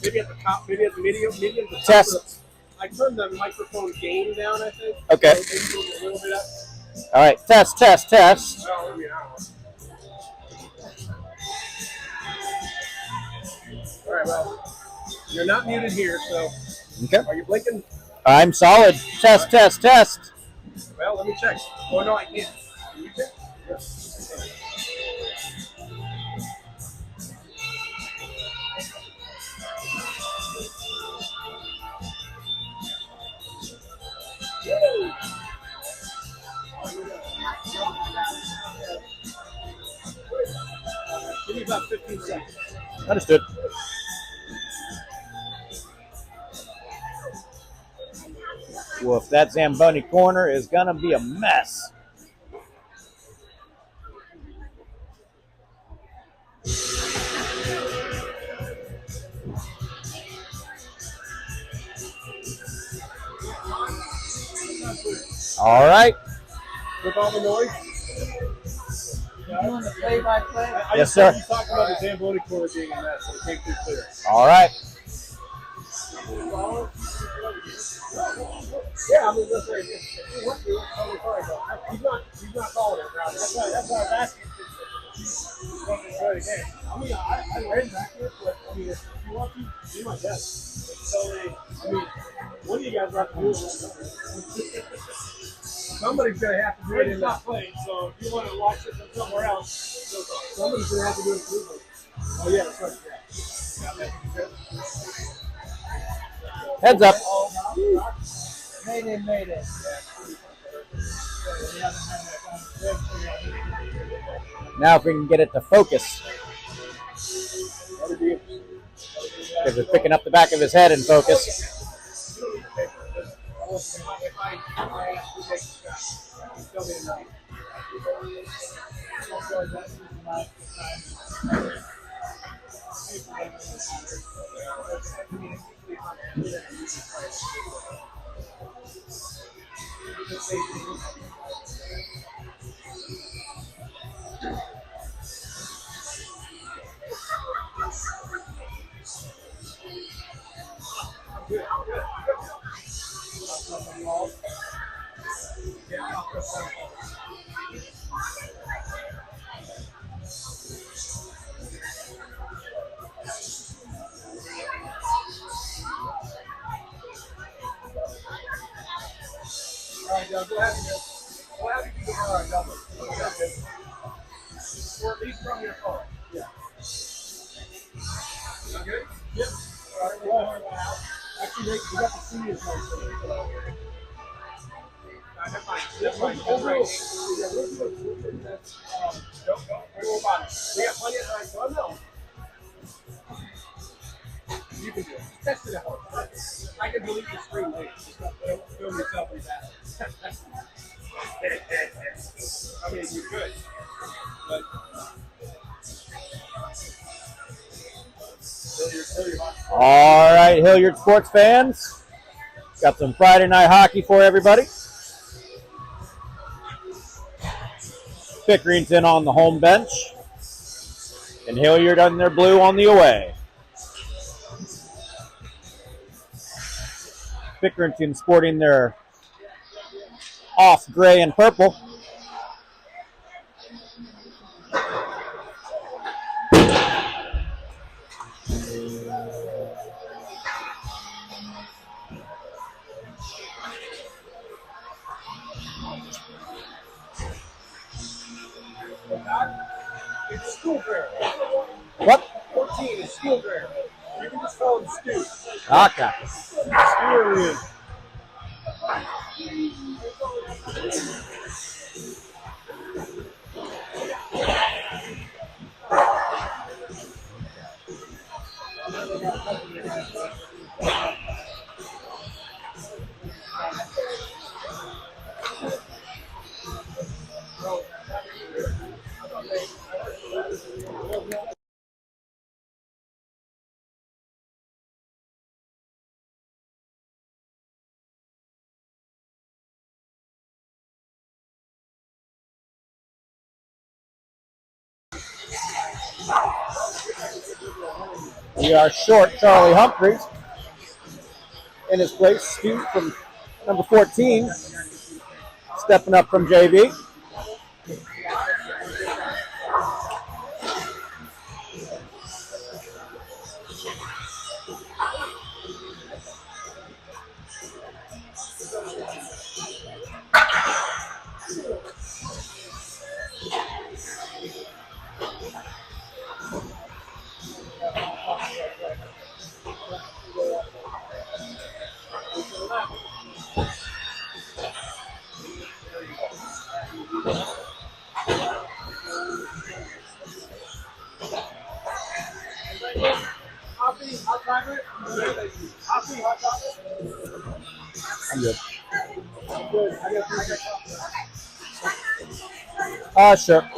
Maybe at the top, maybe at the medium at the top. Test. I turned the microphone gain down, I think. Okay. So maybe a little bit up. All right. Test, test, test. Well, I mean, I don't know. All right, well, you're not muted here, so. Okay. Are you blinking? I'm solid. Test, test, test. Well, let me check. Oh, no, I can't. Can you check? Yes. Give me about 15 seconds. Understood. Woof, that Zamboni corner is going to be a mess. All right. With all the noise? You doing the play-by-play? Yes, sir. You talked about the Zamboni corner being a mess, so it came through clear. All right. Yeah, I mean, that's right. He's not calling it, right? That's why I was asking. I mean, I ran back here, but I mean, if you want to, do my best. So, I mean, one of you guys have to do it. Somebody's going to have to do it in that plane, so if you want to watch it from somewhere else, somebody's going to have to do it in Cleveland. Oh, yeah, that's right. Yeah. Heads up. Made it. Now if we can get it to focus. Because it's picking up the back of his head in focus. All right, Doug, go ahead. Go ahead and do the double. Or at least from your phone. Yeah. You good? Yep. All right, well, actually, we got the seniors right there. That's fine. That's right. Don't worry about it. We got plenty of time, so no. You can do it. Test it out. I can delete the screen later. Just don't film yourself in that. I mean, you could. But All right, Hilliard sports fans. Got some Friday night hockey for everybody. Pickerington on the home bench. And Hilliard on their blue on the away. Pickerington sporting their off gray and purple. it's school fair. What? 14 is school fair. You can just call him Stu. Okay. Stu. We are short Charlie Humphreys. In his place, Stu from number 14, stepping up from JV. I'm good. Sure. I'm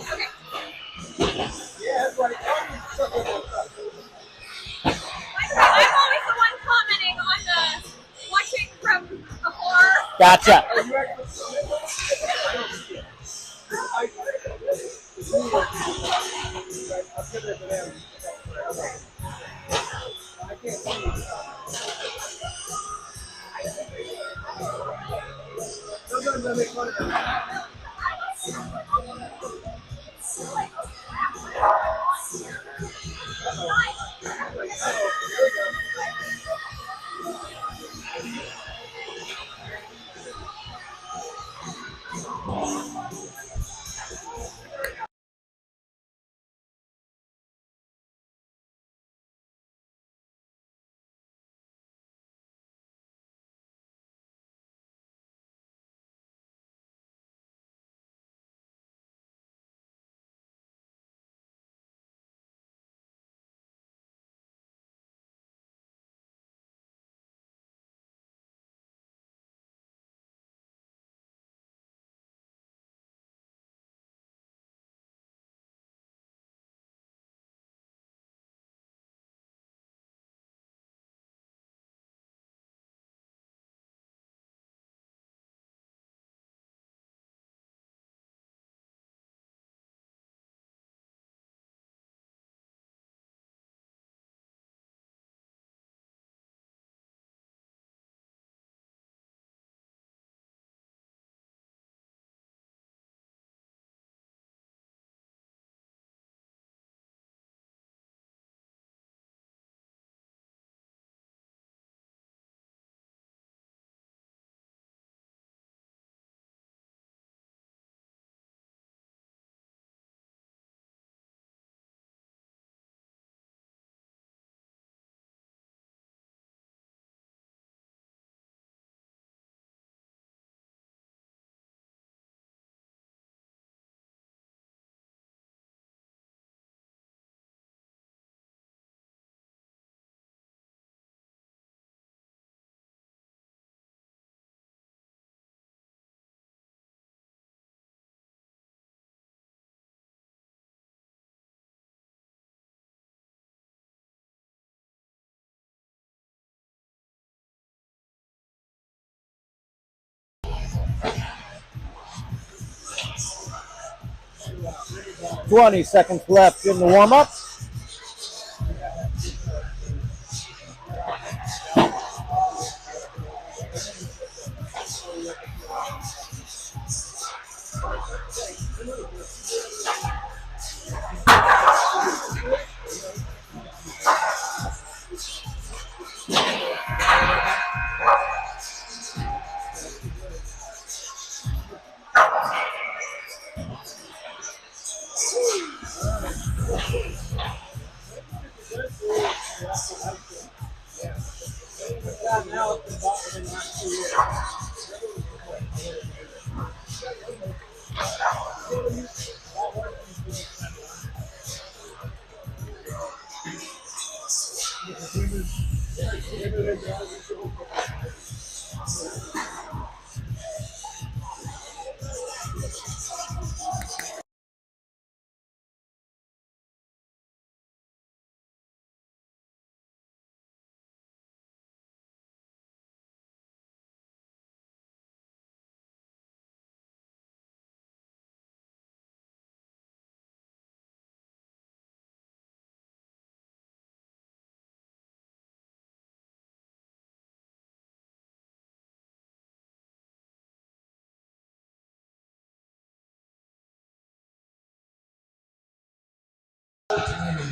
always the one commenting on the watching from afar. Gotcha. Twenty seconds left in the warm-up.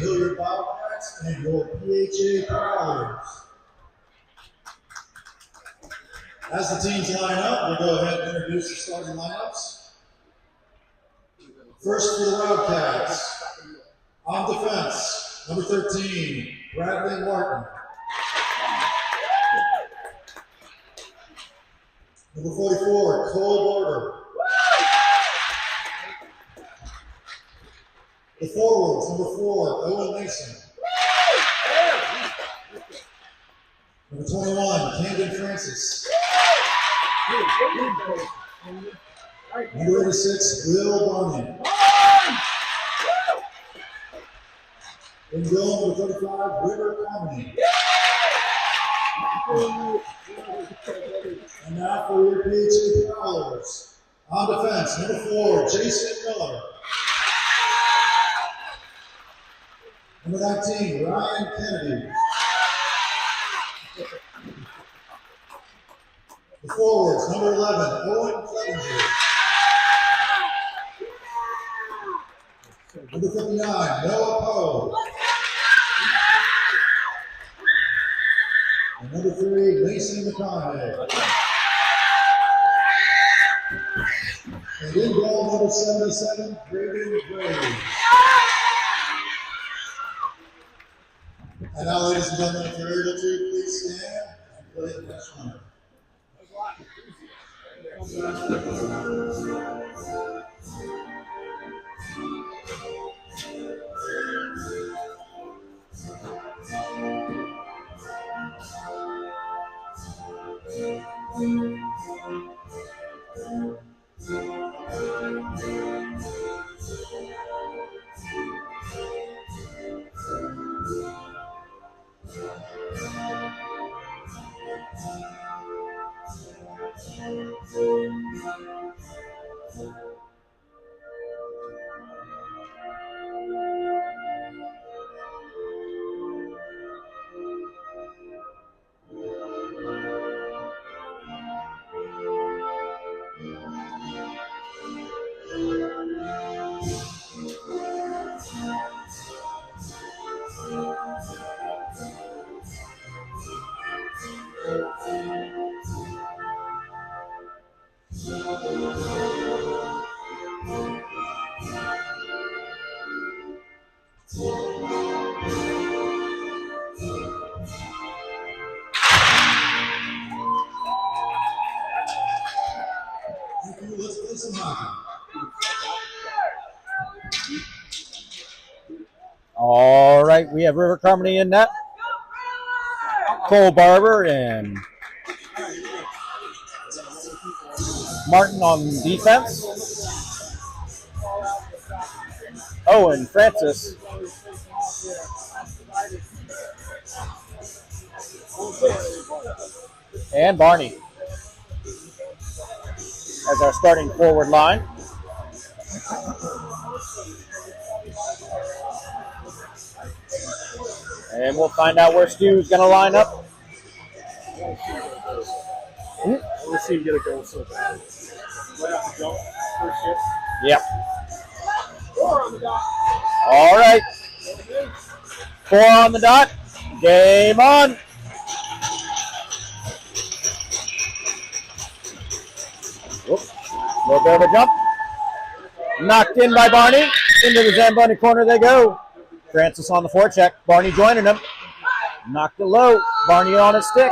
Hilliard Bobcats and your PHA Prowlers. As the teams line up, we'll go ahead and introduce the starting lineups. First for the Wildcats, on defense, number 13, Bradley Martin. Number 44, Cole Barber. The forwards, number 4, Owen Mason. Number 21, Camden Francis. Number 86, Will Barney. In goal, number 35, River Comedy. And now for your PHA Prowlers. On defense, number 4, Jason Miller. Number 19, Ryan Kennedy. The forwards, number 11, Owen Clevenger. Number 59, Noah Poe. And number 3, Mason McConaughey. And in goal, number 77, Braden Gray. And now, ladies and gentlemen, if you're able to, please stand and play the next runner. Let's play some hockey. All right, we have River Carmody in net. Cole Barber and Martin on defense. Owen Francis. And Barney as our starting forward line. And we'll find out where Stu's going to line up. We'll see him get a goal so bad. Right off the jump, first shift. Yep. 4 on the dot. All right. 4 on the dot. Game on. Whoops. A little bit of a jump. Knocked in by Barney. Into the Zamboni corner they go. Francis on the forecheck. Barney joining him. Knocked it low. Barney on his stick.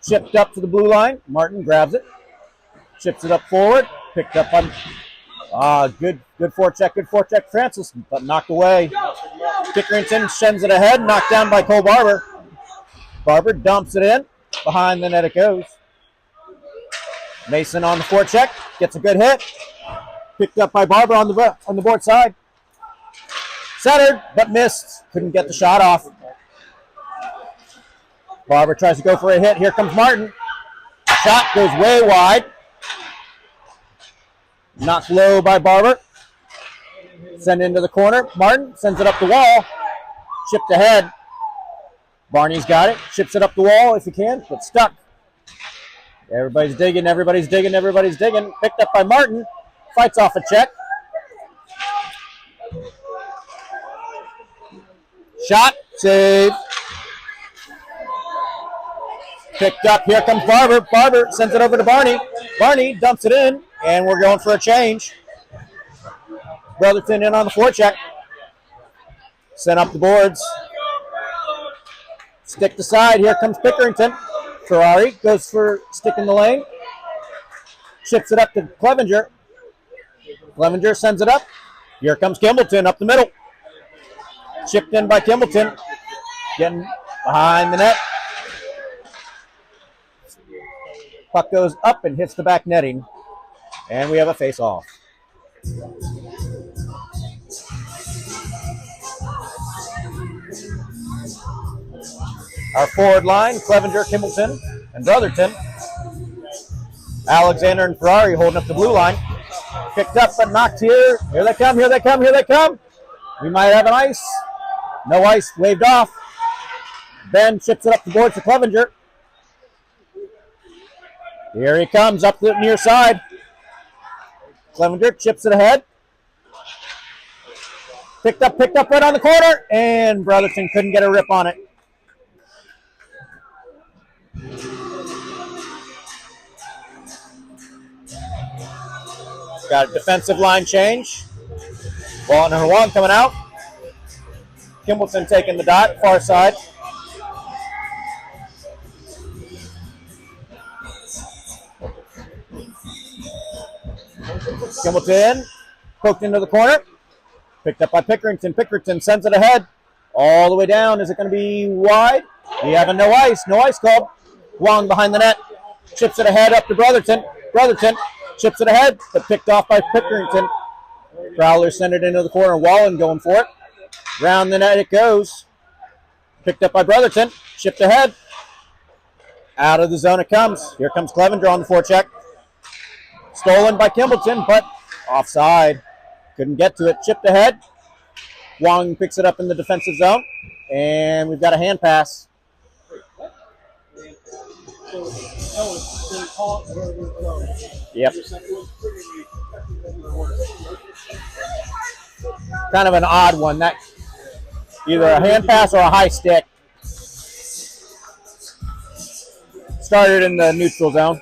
Chipped up to the blue line. Martin grabs it. Chips it up forward. Picked up on. Good forecheck. Good forecheck. Francis, but knocked away. Dickerington sends it ahead. Knocked down by Cole Barber. Barber dumps it in. Behind the net it goes. Mason on the forecheck. Gets a good hit. Picked up by Barber on the board side. Centered, but missed. Couldn't get the shot off. Barber tries to go for a hit. Here comes Martin. Shot goes way wide. Knocked low by Barber. Send into the corner. Martin sends it up the wall. Chipped ahead. Barney's got it. Chips it up the wall if he can, but stuck. Everybody's digging. Everybody's digging. Everybody's digging. Picked up by Martin. Fights off a check. Shot. Save. Picked up. Here comes Barber. Barber sends it over to Barney. Barney dumps it in, and we're going for a change. Brotherton in on the forecheck. Sent up the boards. Stick to side. Here comes Pickerington. Ferrari goes for stick in the lane. Chips it up to Clevenger. Clevenger sends it up. Here comes Kimbleton up the middle. Chipped in by Kimbleton. Getting behind the net. Puck goes up and hits the back netting. And we have a face-off. Our forward line, Clevenger, Kimbleton, and Brotherton. Alexander and Ferrari holding up the blue line. Picked up but knocked here. Here they come, here they come, here they come. We might have an ice. No ice, waved off. Ben chips it up the board to Clevenger. Here he comes up the near side. Clevenger chips it ahead. Picked up right on the corner, and Brotherton couldn't get a rip on it. Got a defensive line change. Walton and Huang coming out. Kimbleton taking the dot, far side. Kimbleton poked into the corner. Picked up by Pickerington. Pickerington sends it ahead. All the way down. Is it going to be wide? We have a no ice. No ice called. Huang behind the net. Chips it ahead up to Brotherton. Brotherton chips it ahead, but picked off by Pickerington. Prowlers send it into the corner. Wallen going for it. Round the net it goes. Picked up by Brotherton. Chipped ahead. Out of the zone it comes. Here comes Clevenger on the forecheck. Stolen by Kimbleton, but offside. Couldn't get to it. Chipped ahead. Wong picks it up in the defensive zone. And we've got a hand pass. Yep. Kind of an odd one. That either a hand pass or a high stick. Started in the neutral zone.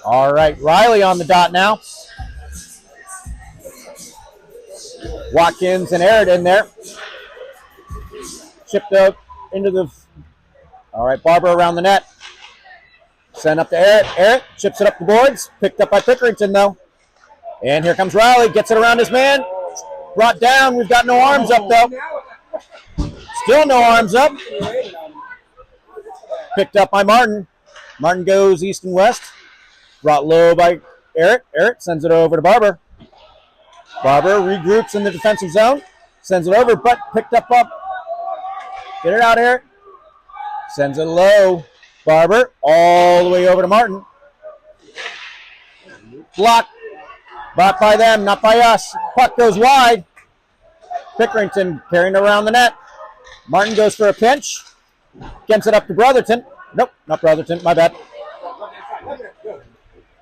All right, Riley on the dot now. Watkins and Arid in there. Chipped up into the... All right, Barber around the net. Send up to Arid. Arid chips it up the boards. Picked up by Pickerington, though. And here comes Riley. Gets it around his man. Brought down. We've got no arms up, though. Still no arms up. Picked up by Martin. Martin goes east and west. Brought low by Arid. Arid sends it over to Barber. Barber regroups in the defensive zone. Sends it over, but picked up. Get it out, Arid. Sends it low. Barber all the way over to Martin. Blocked. Blocked by them, not by us. Puck goes wide. Pickerington carrying it around the net. Martin goes for a pinch. Gets it up to Brotherton. Nope, not Brotherton. My bad.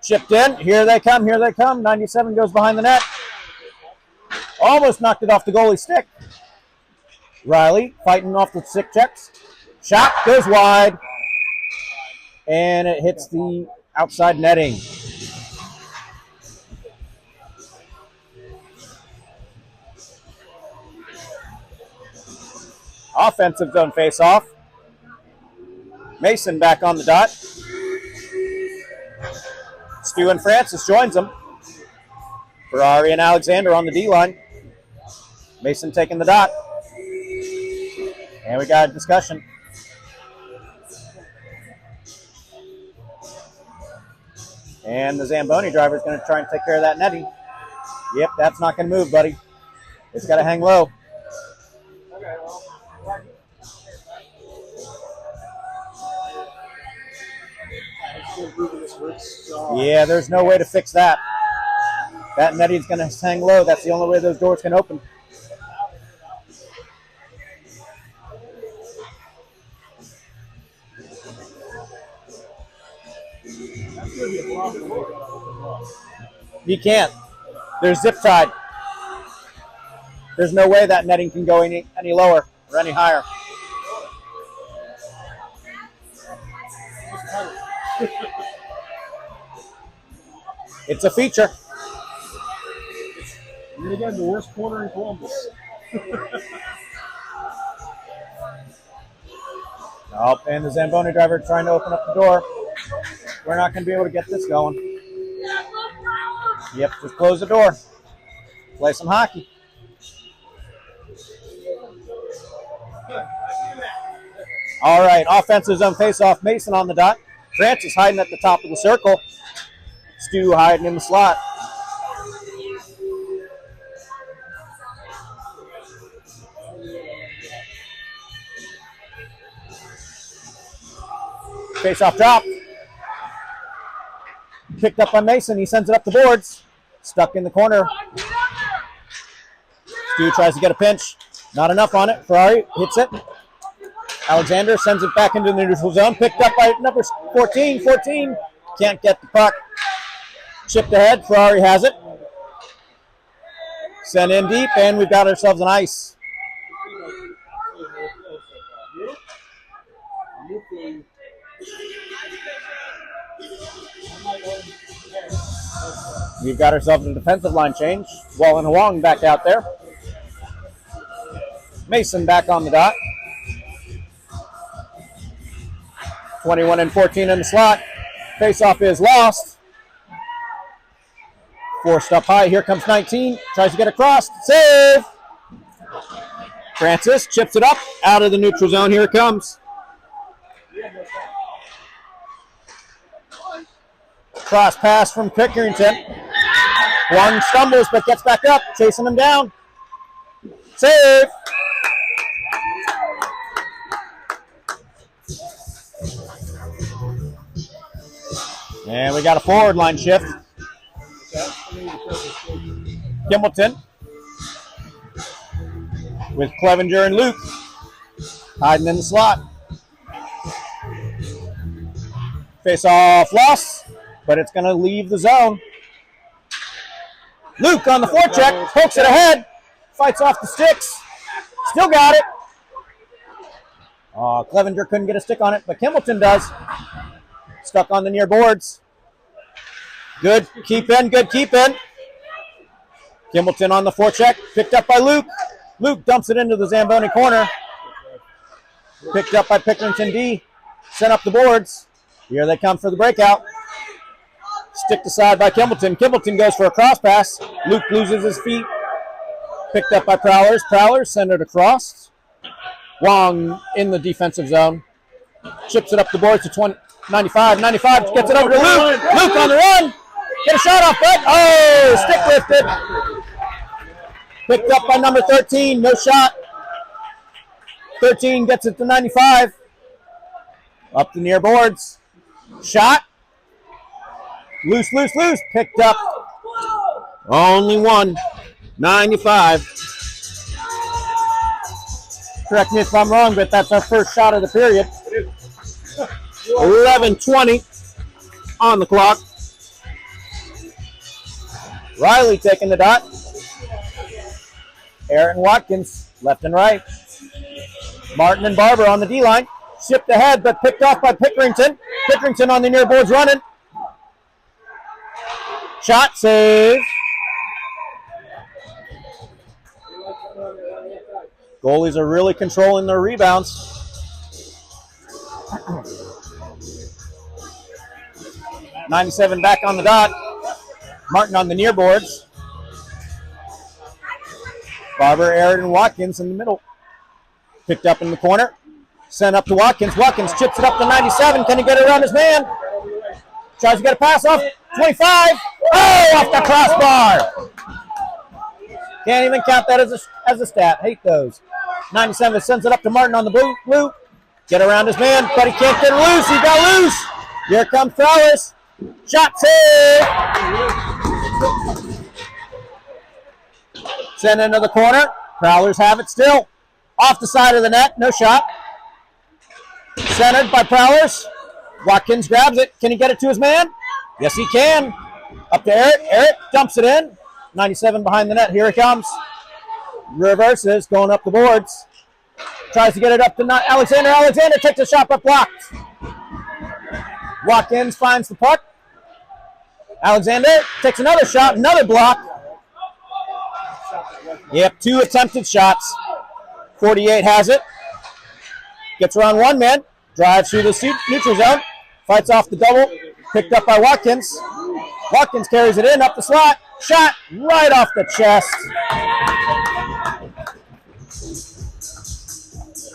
Chipped in. Here they come. Here they come. 97 goes behind the net. Almost knocked it off the goalie stick. Riley fighting off the stick checks. Shot goes wide. And it hits the outside netting. Offensive zone face-off. Mason back on the dot. Stu and Francis joins them. Ferrari and Alexander on the D-line. Mason taking the dot. And we got a discussion. And the Zamboni driver is going to try and take care of that netting. Yep, that's not going to move, buddy. It's got to hang low. Yeah, there's no way to fix that. That netting's going to hang low. That's the only way those doors can open. You can't. They're zip tied. There's no way that netting can go any lower. or any higher. It's a feature. And again, the worst corner in Columbus. Oh, and the Zamboni driver trying to open up the door. We're not going to be able to get this going. Yep, just close the door. Play some hockey. All right, offensive zone face-off. Mason on the dot. Francis hiding at the top of the circle. Stu hiding in the slot. Face-off drop. Picked up by Mason. He sends it up the boards. Stuck in the corner. Stu tries to get a pinch. Not enough on it. Ferrari hits it. Alexander sends it back into the neutral zone. Picked up by number 14. 14 can't get the puck. Chipped ahead. Ferrari has it. Sent in deep, and we've got ourselves an ice. We've got ourselves a defensive line change. Wallen Huang back out there. Mason back on the dot. 21 and 14 in the slot. Face-off is lost. Forced up high. Here comes 19. Tries to get across. Save! Francis chips it up. Out of the neutral zone. Here it comes. Cross pass from Pickerington. One stumbles but gets back up. Chasing him down. Save! And we got a forward line shift. Kimbleton with Clevenger and Luke hiding in the slot. Face-off loss, but it's going to leave the zone. Luke on the forecheck, pokes it ahead, fights off the sticks, still got it. Clevenger couldn't get a stick on it, but Kimbleton does. Stuck on the near boards. Good keep in, good keep in. Kimbleton on the forecheck, picked up by Luke. Luke dumps it into the Zamboni corner. Picked up by Pickerington D. Sent up the boards. Here they come for the breakout. Sticked aside by Kimbleton. Kimbleton goes for a cross pass. Luke loses his feet. Picked up by Prowlers. Prowlers send it across. Wong in the defensive zone. Chips it up the boards to 95. 95 gets it over to Luke. Luke on the run. Get a shot off, but stick lifted. Picked up by number 13. No shot. 13 gets it to 95. Up the near boards. Shot. Loose. Picked up. Only one. 95. Correct me if I'm wrong, but that's our first shot of the period. 11:20 on the clock. Riley taking the dot. Aaron Watkins, left and right. Martin and Barber on the D-line. Shipped ahead, but picked off by Pickerington. Pickerington on the near boards running. Shot, save. Goalies are really controlling their rebounds. '97 back on the dot. Martin on the near boards. Barber, Aaron, and Watkins in the middle. Picked up in the corner. Sent up to Watkins. Watkins chips it up to 97. Can he get it around his man? Tries to get a pass off. 25. Oh, off the crossbar. Can't even count that as a stat. Hate those. 97 sends it up to Martin on the blue. Get around his man, but he can't get loose. He got loose. Here comes Prowlers. Shot save. Send into the corner. Prowlers have it still. Off the side of the net. No shot. Centered by Prowlers. Watkins grabs it. Can he get it to his man? Yes, he can. Up to Eric. Eric dumps it in. 97 behind the net. Here he comes. Reverses. Going up the boards. Tries to get it up to Alexander. Alexander takes a shot but blocked. Watkins finds the puck. Alexander takes another shot, another block. Yep, 2 attempted shots. 48 has it. Gets around one man. Drives through the neutral zone. Fights off the double. Picked up by Watkins. Watkins carries it in up the slot. Shot right off the chest.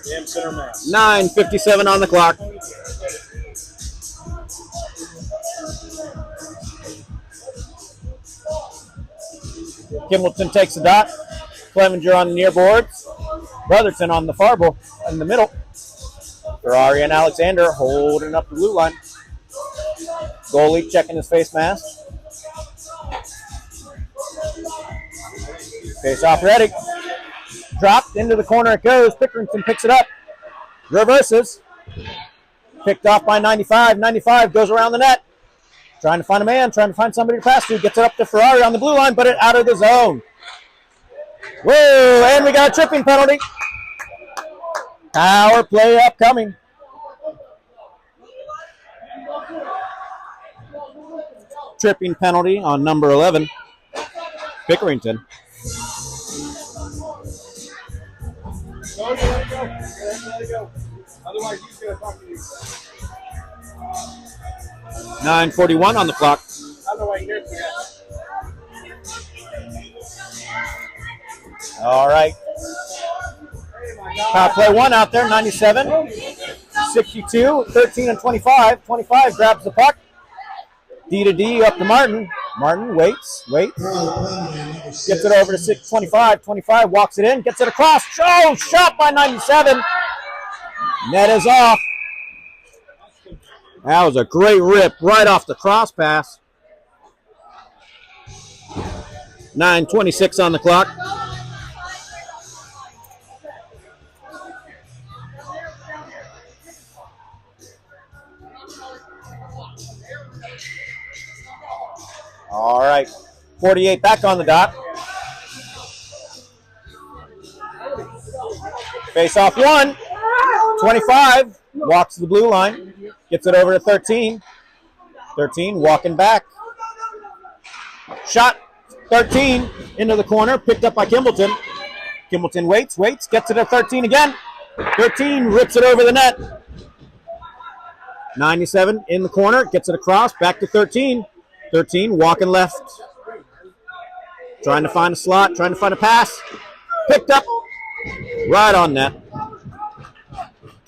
Damn center mass. 9:57 on the clock. Kimballton takes the dot. Clevenger on the near boards. Brotherton on the far board in the middle. Ferrari and Alexander holding up the blue line. Goalie checking his face mask. Face off ready. Dropped into the corner it goes. Pickerington picks it up. Reverses. Picked off by 95. 95 goes around the net. Trying to find a man, trying to find somebody to pass to. Gets it up to Ferrari on the blue line, but it out of the zone. Whoa, and we got a tripping penalty. Power play upcoming. Tripping penalty on number 11, Pickerington. Go, let it go. Let it go. Otherwise, he's going to talk to you. 9:41 on the clock. I don't know why he cares for that. All right. Power play 1 out there, 97, 62, 13 and 25. 25 grabs the puck. D to D up to Martin. Martin waits. Gets it over to 25. 25 walks it in, gets it across. Oh, shot by 97. Net is off. That was a great rip right off the cross pass. 9:26 on the clock. All right, 48 back on the dot. Face off 1. 25 walks to the blue line. Gets it over to 13. 13 walking back. Shot 13 into the corner. Picked up by Kimballton. Kimballton waits. Gets it to 13 again. 13 rips it over the net. 97 in the corner. Gets it across. Back to 13. 13 walking left. Trying to find a slot. Trying to find a pass. Picked up. Right on net.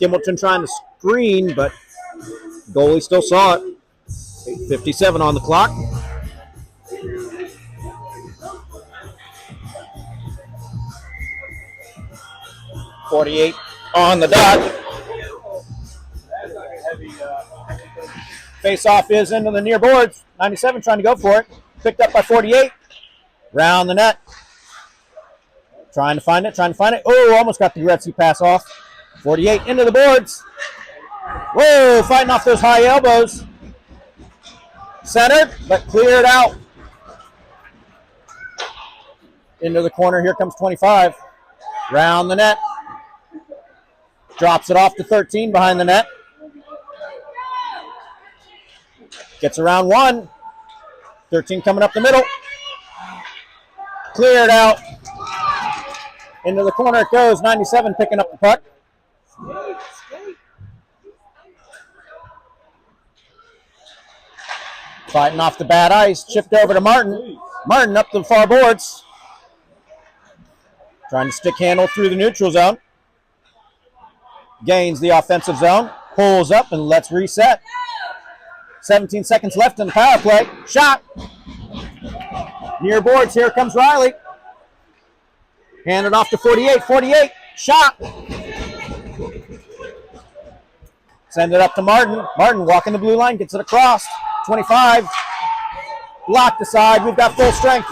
Kimballton trying to screen, but goalie still saw it. 8:57 on the clock. .48 on the dot. Face-off is into the near boards. 97 trying to go for it. Picked up by 48. Round the net. Trying to find it. Oh, almost got the Gretzky pass off. 48 into the boards. Whoa, fighting off those high elbows. Centered, but cleared out. Into the corner. Here comes 25. Round the net. Drops it off to 13 behind the net. Gets around 1. 13 coming up the middle. Cleared out. Into the corner it goes. 97 picking up the puck. Fighting off the bad ice. Chipped over to Martin. Martin up the far boards. Trying to stick handle through the neutral zone. Gains the offensive zone. Pulls up and lets reset. 17 seconds left in the power play. Shot. Near boards. Here comes Riley. Handed off to 48. 48. Shot. Send it up to Martin. Martin walking the blue line. Gets it across. 25. Blocked aside. We've got full strength.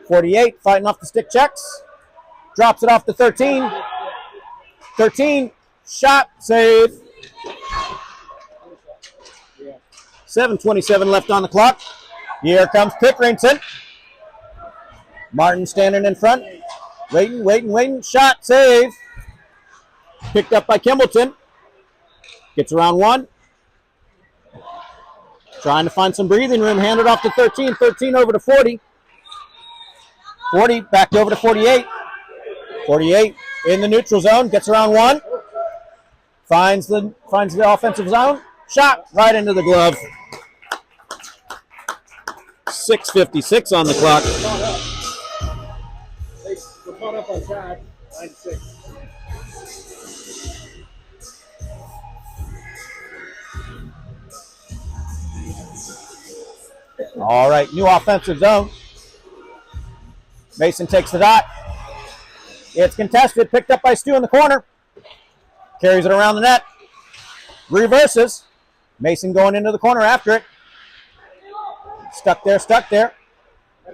48 fighting off the stick checks. Drops it off to 13. 13. Shot. Save. 7:27 left on the clock. Here comes Pickerington. Martin standing in front. Waiting. Shot. Save. Picked up by Kimbleton. Gets around 1. Trying to find some breathing room. Handed off to 13. 13 over to 40. 40 back over to 48. 48 in the neutral zone. Gets around 1. Finds the offensive zone. Shot right into the glove. 6:56 on the clock. We're caught up on track. 9-6. All right, new offensive zone. Mason takes the dot. It's contested. Picked up by Stu in the corner. Carries it around the net. Reverses. Mason going into the corner after it. Stuck there.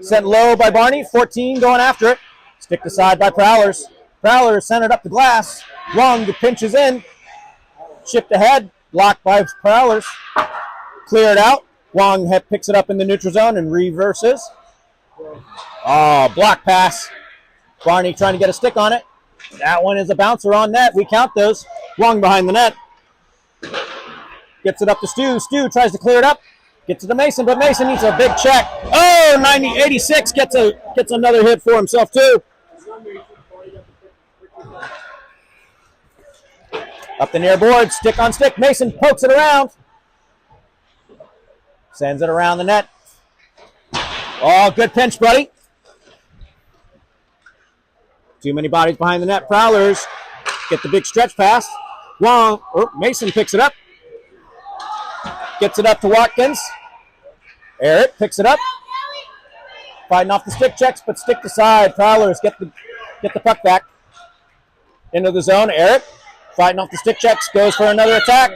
Sent low by Barney. 14 going after it. Sticked aside by Prowlers. Prowlers sent it up the glass. Wong pinches in. Chipped ahead. Blocked by Prowlers. Cleared out. Wong picks it up in the neutral zone and reverses. Oh, block pass. Barney trying to get a stick on it. That one is a bouncer on net. We count those. Wong behind the net. Gets it up to Stu. Stu tries to clear it up. Gets it to Mason, but Mason needs a big check. Oh, 86 gets another hit for himself too. Up the near board, stick on stick. Mason pokes it around. Sends it around the net. Oh, good pinch, buddy. Too many bodies behind the net. Prowlers get the big stretch pass. Mason picks it up. Gets it up to Watkins. Eric picks it up. Fighting off the stick checks, but stick to side. Prowlers get the puck back into the zone. Eric fighting off the stick checks, goes for another attack.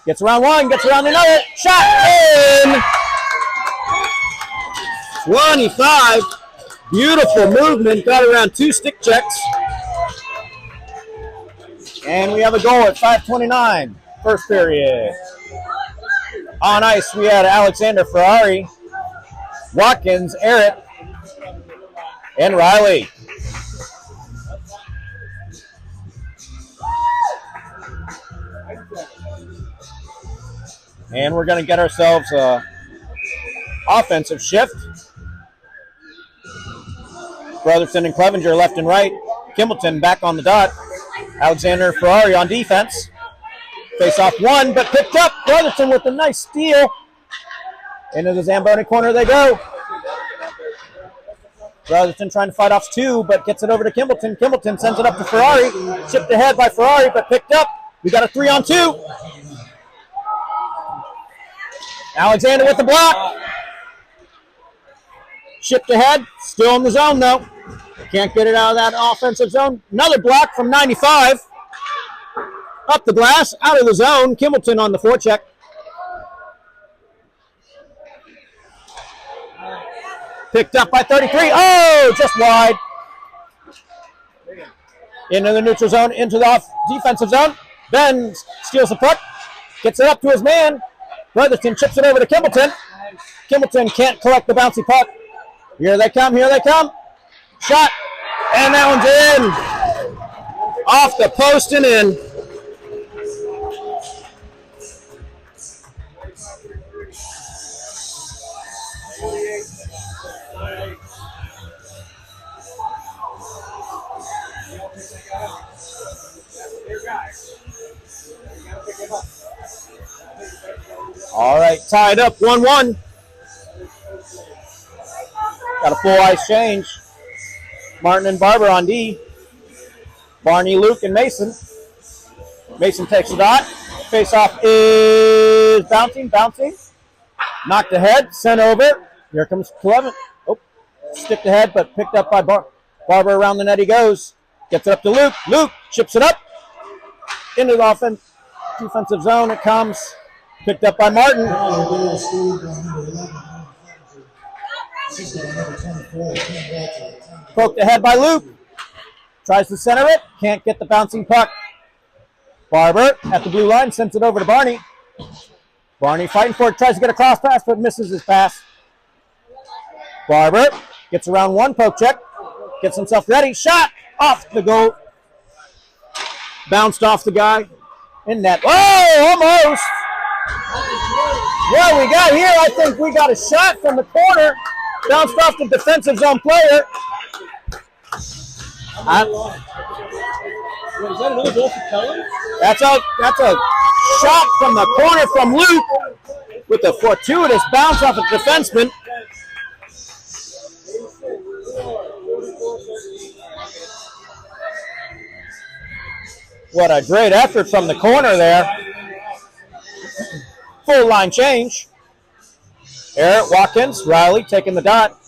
Gets around 1, gets around another. Shot in! 25. Beautiful movement. Got around 2 stick checks. And we have a goal at 5:29. First period. On ice, we had Alexander Ferrari, Watkins, Eric, and Riley. And we're going to get ourselves an offensive shift. Brotherton and Clevenger left and right. Kimbleton back on the dot. Alexander Ferrari on defense. Face off 1, but picked up. Brotherton with a nice steal. Into the Zamboni corner they go. Brotherton trying to fight off 2, but gets it over to Kimbleton. Kimbleton sends it up to Ferrari. Chipped ahead by Ferrari, but picked up. We got a 3-on-2. Alexander with the block. Chipped ahead. Still in the zone, though. Can't get it out of that offensive zone. Another block from 95. Up the glass, out of the zone. Kimbleton on the forecheck. Picked up by 33. Oh, just wide. Into the neutral zone, into the defensive zone. Ben steals the puck. Gets it up to his man. Brotherton chips it over to Kimbleton. Kimbleton can't collect the bouncy puck. Here they come, here they come. Shot. And that one's in. Off the post and in. All right, tied up 1-1. Got a full ice change. Martin and Barber on D. Barney, Luke, and Mason. Mason takes the dot. Face off is bouncing. Knocked ahead, sent over. Here comes Clement. Oh, sticked ahead, but picked up by Barber. Around the net he goes. Gets it up to Luke. Luke chips it up. Into the defensive zone it comes. Picked up by Martin. Poked ahead by Luke. Tries to center it. Can't get the bouncing puck. Barber at the blue line sends it over to Barney. Barney fighting for it. Tries to get a cross pass, but misses his pass. Barber gets around 1 poke check. Gets himself ready. Shot off the goal. Bounced off the guy in net. Oh, almost. What we got here, I think we got a shot from the corner. Bounced off the defensive zone player. Is that another goal for Kelly? That's a shot from the corner from Luke with a fortuitous bounce off a defenseman. What a great effort from the corner there. Full line change. Eric Watkins, Riley taking the dot.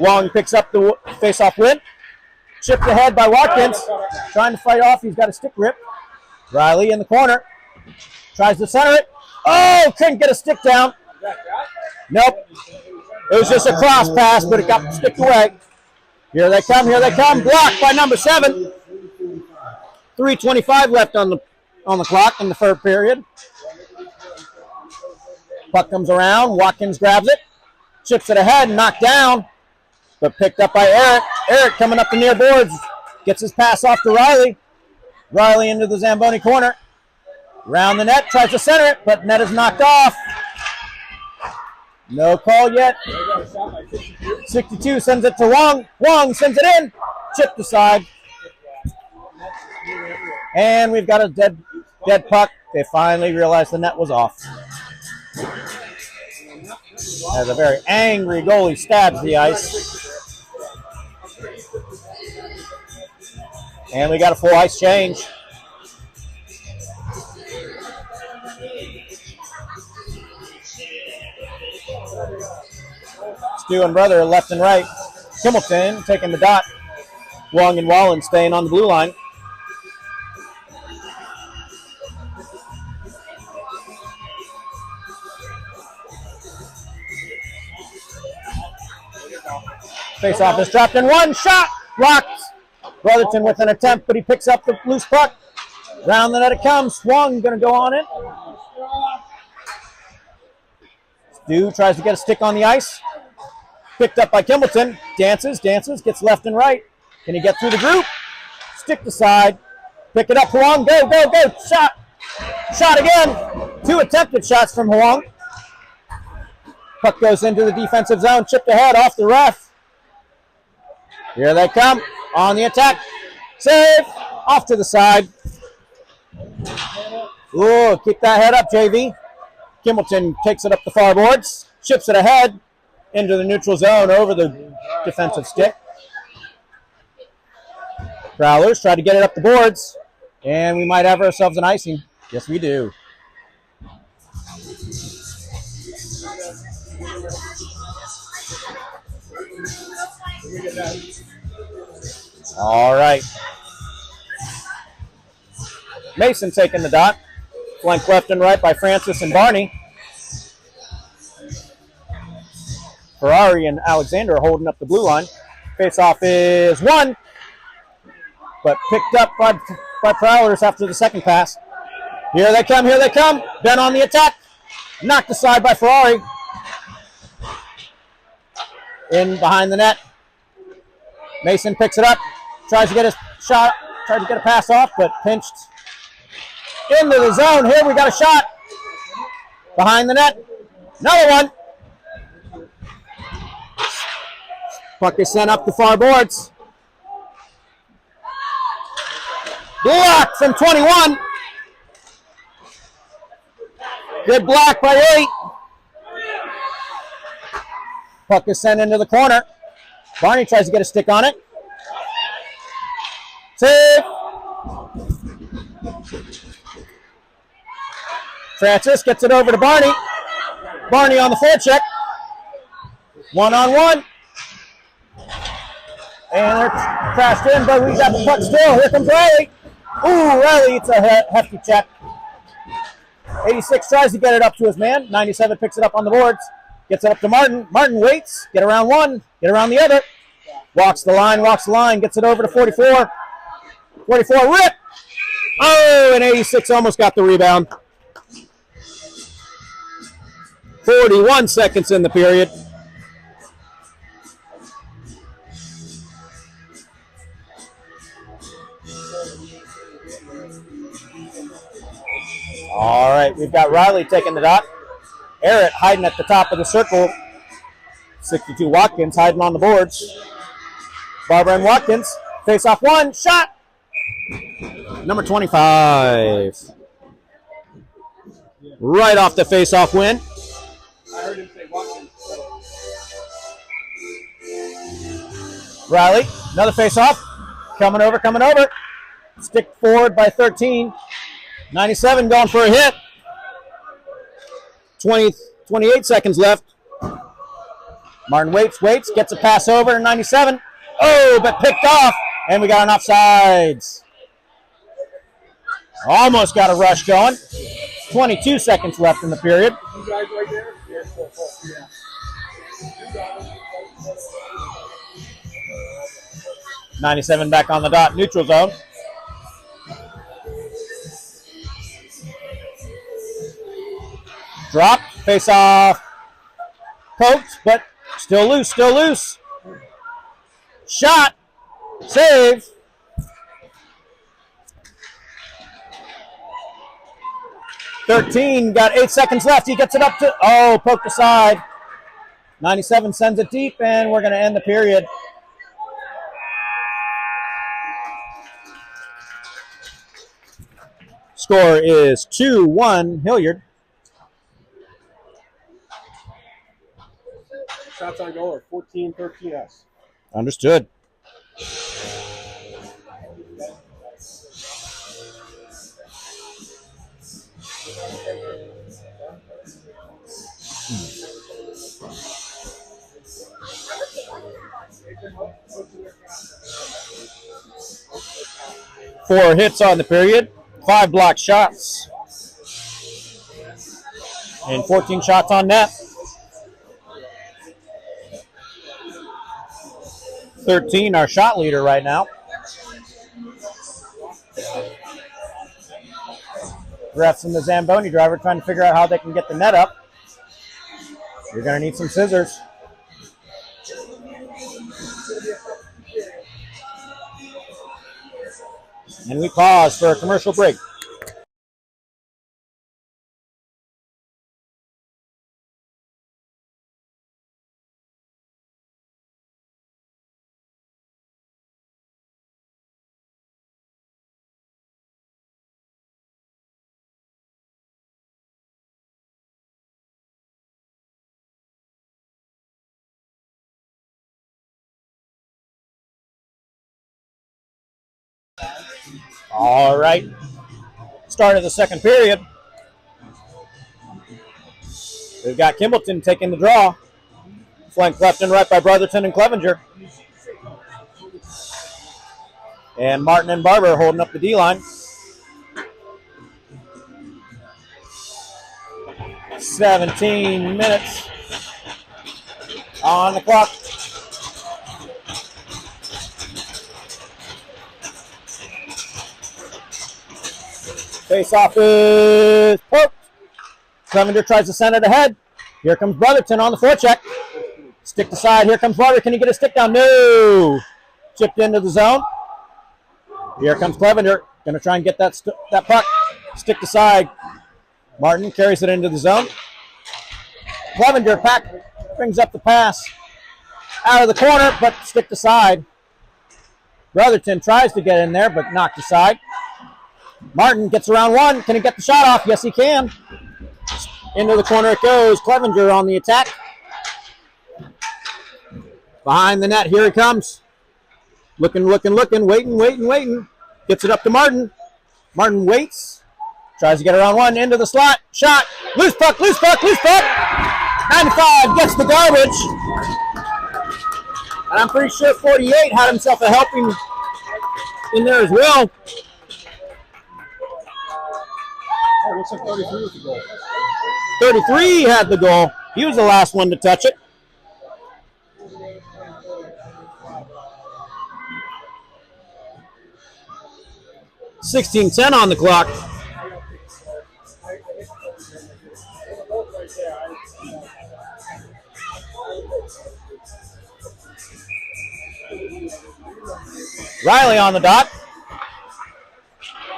Wong picks up the face-off win. Chipped ahead by Watkins. Trying to fight off. He's got a stick rip. Riley in the corner. Tries to center it. Oh, couldn't get a stick down. Nope. It was just a cross pass, but it got sticked away. Here they come, here they come. Blocked by number 7. 3:25 left on the clock in the third period. Puck comes around. Watkins grabs it. Chips it ahead, knocked down, but picked up by Eric. Eric coming up the near boards. Gets his pass off to Riley. Riley into the Zamboni corner. Round the net, tries to center it, but net is knocked off. No call yet. 62 sends it to Wong. Wong sends it in. Chipped aside. And we've got a dead puck. They finally realized the net was off. As a very angry goalie stabs the ice. And we got a full ice change. Stu and brother left and right. Hamilton taking the dot. Wong and Wallen staying on the blue line. Face-off is dropped in one shot. Blocked. Brotherton with an attempt, but he picks up the loose puck. Round the net it comes. Swung, going to go on it. Stu tries to get a stick on the ice. Picked up by Kimbleton. Dances, gets left and right. Can he get through the group? Stick to side. Pick it up, Huang. Go. Shot. Shot again. 2 attempted shots from Huang. Puck goes into the defensive zone. Chipped ahead off the ref. Here they come. On the attack. Save. Off to the side. Ooh, keep that head up, JV. Kimbleton takes it up the far boards. Chips it ahead into the neutral zone over the defensive stick. Prowlers try to get it up the boards. And we might have ourselves an icing. Yes, we do. All right. Mason taking the dot. Flanked left and right by Francis and Barney. Ferrari and Alexander are holding up the blue line. Face-off is won, but picked up by Prowlers after the second pass. Here they come. Ben on the attack. Knocked aside by Ferrari. In behind the net. Mason picks it up. Tries to get a shot. Tried to get a pass off, but pinched into the zone. Here we got a shot. Behind the net. Another one. Puck is sent up the far boards. Block from 21. Good block by 8. Puck is sent into the corner. Barney tries to get a stick on it. Save. Francis gets it over to Barney. Barney on the forecheck. 1-on-1. And they're crashed in, but we got the puck still. Here comes Riley. Ooh, Riley, it's a hefty check. 86 tries to get it up to his man. 97 picks it up on the boards. Gets it up to Martin. Martin waits. Get around one. Get around the other. Walks the line. Gets it over to 44. 44, rip. Oh, and 86 almost got the rebound. 41 seconds in the period. All right, we've got Riley taking the dot. Eric hiding at the top of the circle. 62 Watkins hiding on the boards. Barber and Watkins. Face off one. Shot. Number 25. Right off the face off win. I heard him say Watkins. Riley, another face off. Coming over, coming over. Stick forward by 13. 97 going for a hit. 28 seconds left. Martin waits, gets a pass over. 97. Oh, but picked off. And we got an offsides. Almost got a rush going. 22 seconds left in the period. You guys right there? Yeah. Yeah. 97 back on the dot, neutral zone. Dropped, face off, poked, but still loose. Shot, save. $13, got 8 seconds left. He gets it up to, poked aside. 97 sends it deep, and we're going to end the period. Score is 2-1 Hilliard. Shots on goal are 14-13 us. Understood. Four hits on the period, 5 blocked shots, and 14 shots on net. 13, our shot leader right now. Refs and the Zamboni driver trying to figure out how they can get the net up. You're going to need some scissors. And we pause for a commercial break. All right. Start of the second period. We've got Kimballton taking the draw. Flanked left and right by Brotherton and Clevenger. And Martin and Barber holding up the D-line. 17 minutes on the clock. Face-off is poked. Clevenger tries to send it ahead. Here comes Brotherton on the forecheck. Stick to side. Here comes Barber. Can he get a stick down? No. Chipped into the zone. Here comes Clevenger. Going to try and get that puck. Stick to side. Martin carries it into the zone. Clevenger brings up the pass. Out of the corner, but stick to side. Brotherton tries to get in there, but knocked aside. Martin gets around one. Can he get the shot off? Yes, he can. Into the corner it goes. Clevenger on the attack. Behind the net. Here he comes. Looking. Waiting. Gets it up to Martin. Martin waits. Tries to get around one. Into the slot. Shot. Loose puck. 95 gets the garbage. And I'm pretty sure 48 had himself a helping in there as well. Oh, looks like 33 was the goal. 33 had the goal. He was the last one to touch it. $16:10 on the clock. Riley on the dot.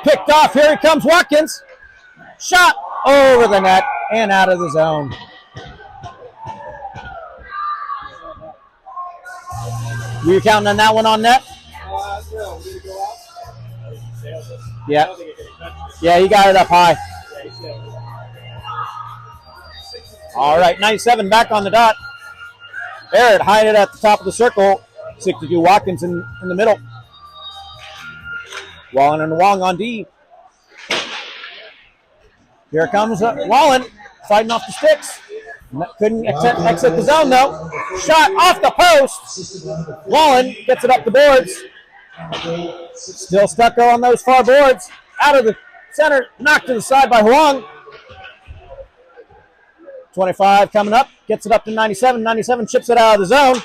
Picked off. Here he comes, Watkins. Shot over the net and out of the zone. Were you counting on that one on net? No, did it go out? Yeah. Yeah, he got it up high. All right, 97 back on the dot. Barrett hiding at the top of the circle. 62 Watkins in the middle. Wallen and Wong on D. Here comes Wallen fighting off the sticks. Couldn't exit the zone though. Shot off the post. Wallen gets it up the boards. Still stuck on those far boards. Out of the center, knocked to the side by Huang. 25 coming up, gets it up to 97. 97 chips it out of the zone.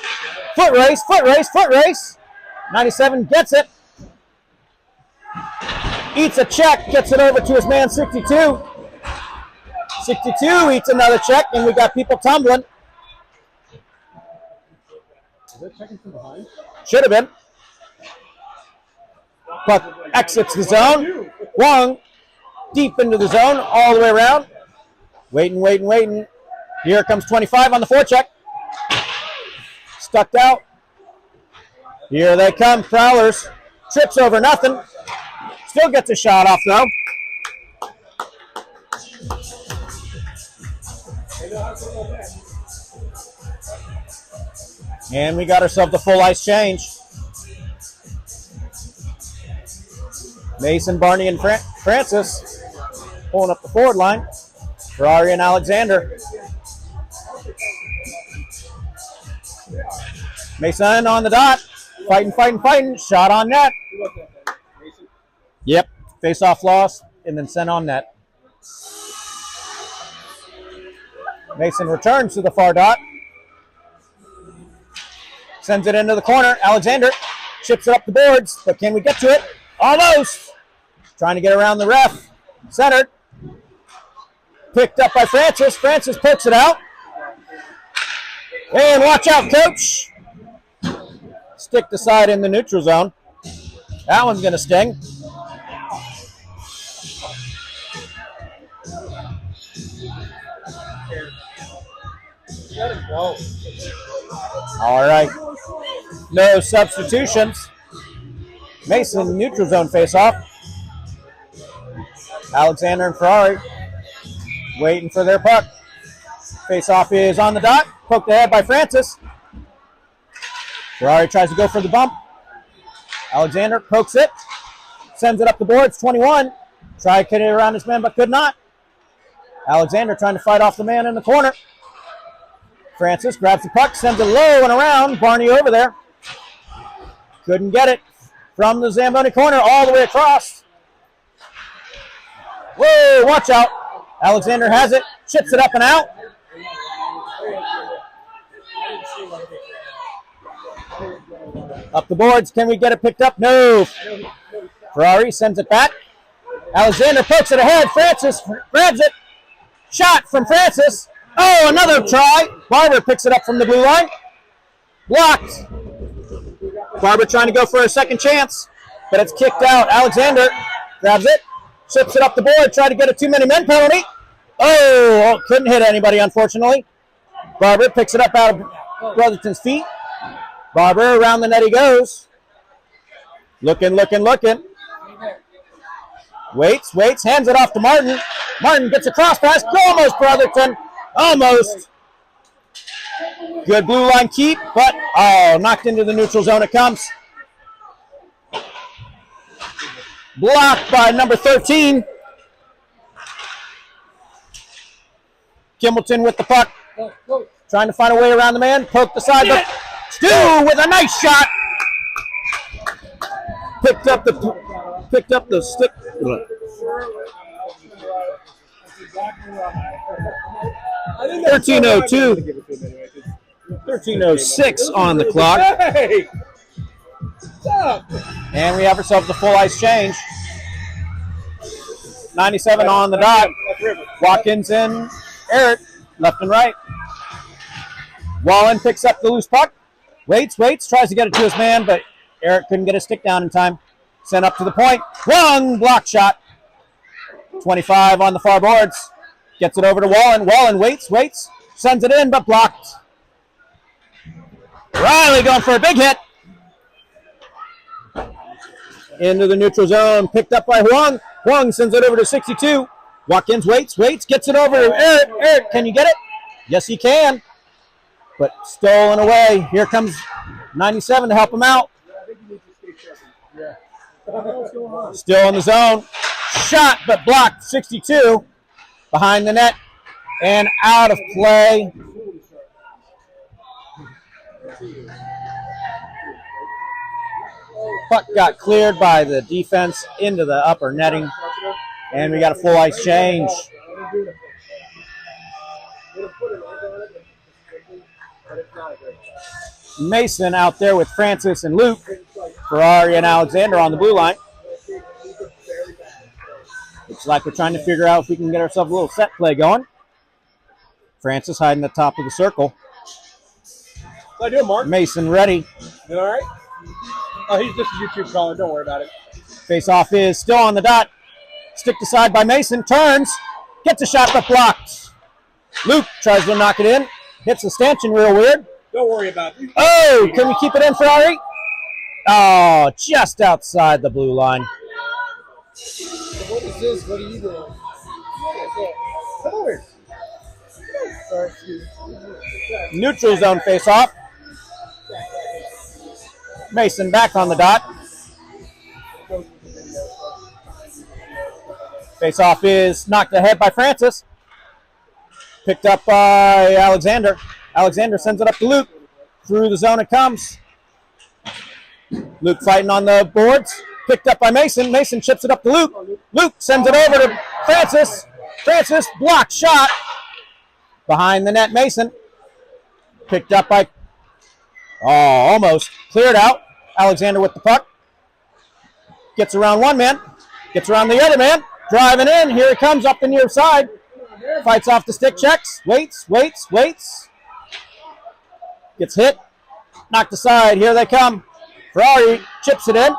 Foot race, foot race, foot race. 97 gets it. Eats a check, gets it over to his man 62. 62 eats another check, and we got people tumbling. Is that checking from behind? Should have been. Puck exits the zone. Wong deep into the zone, all the way around. Waiting, waiting, waiting. Here comes 25 on the forecheck. Stuck out. Here they come, Prowlers. Trips over nothing. Still gets a shot off, though. And we got ourselves the full ice change. Mason, Barney, and Francis pulling up the forward line. Ferrari and Alexander. Mason on the dot. Fighting, fighting, fighting. Shot on net. Yep. Face-off loss and then sent on net. Mason returns to the far dot. Sends it into the corner. Alexander chips it up the boards, but can we get to it? Almost. Trying to get around the ref. Centered. Picked up by Francis. Francis pokes it out. And watch out, coach. Stick the side in the neutral zone. That one's going to sting. Let him go. All right. No substitutions. Mason, neutral zone face-off. Alexander and Ferrari waiting for their puck. Face-off is on the dot. Poked ahead by Francis. Ferrari tries to go for the bump. Alexander pokes it. Sends it up the boards. 21. Tried to get it around his man, but could not. Alexander trying to fight off the man in the corner. Francis grabs the puck, sends it low and around. Barney over there. Couldn't get it from the Zamboni corner all the way across. Whoa, watch out. Alexander has it, chips it up and out. Up the boards, can we get it picked up? No. Ferrari sends it back. Alexander pokes it ahead. Francis grabs it. Shot from Francis. Oh, another try. Barber picks it up from the blue line. Blocked. Barber trying to go for a second chance, but it's kicked out. Alexander grabs it, chips it up the board, tried to get a too-many-men penalty. Oh, couldn't hit anybody, unfortunately. Barber picks it up out of Brotherton's feet. Barber around the net he goes. Looking. Waits, hands it off to Martin. Martin gets a cross pass. Almost, Brotherton. Almost. Good blue line keep, but knocked into the neutral zone it comes. Blocked by number 13. Kimbleton with the puck. Trying to find a way around the man. Poked the side, but Stu with a nice shot. Picked up the stick. 13:02. 13:06 on the clock. Hey! Stop! And we have ourselves the full ice change. 97 on the dot. Watkins and Eric, left and right. Wallen picks up the loose puck. Waits, tries to get it to his man, but Eric couldn't get his stick down in time. Sent up to the point. Wrong block shot. 25 on the far boards. Gets it over to Wallen. Wallen waits. Sends it in, but blocked. Riley going for a big hit. Into the neutral zone. Picked up by Huang. Huang sends it over to 62. Watkins waits. Gets it over to Eric. Eric, can you get it? Yes, he can. But stolen away. Here comes 97 to help him out. Still in the zone. Shot, but blocked. 62 behind the net and out of play. Puck got cleared by the defense into the upper netting, and we got a full ice change. Mason out there with Francis and Luke. Ferrari and Alexander on the blue line. Looks like we're trying to figure out if we can get ourselves a little set play going. Francis hiding the top of the circle. How you doing, Mark? Mason ready. You all right? Oh, he's just a YouTube caller. Don't worry about it. Face-off is still on the dot. Stick to side by Mason. Turns. Gets a shot but blocked. Luke tries to knock it in. Hits the stanchion real weird. Don't worry about it. Oh, can we keep it in, Ferrari? Oh, just outside the blue line. What is this? What are you doing? Come over. Sorry, excuse me. Neutral zone face-off. Mason back on the dot. Face-off is knocked ahead by Francis. Picked up by Alexander. Alexander sends it up to Luke. Through the zone it comes. Luke fighting on the boards. Picked up by Mason. Mason chips it up to Luke. Luke sends it over to Francis. Francis, blocked shot. Behind the net, Mason. Picked up by, almost. Cleared out. Alexander with the puck. Gets around one man. Gets around the other man. Driving in. Here he comes up the near side. Fights off the stick checks. Waits. Gets hit. Knocked aside. Here they come. Ferrari chips it in.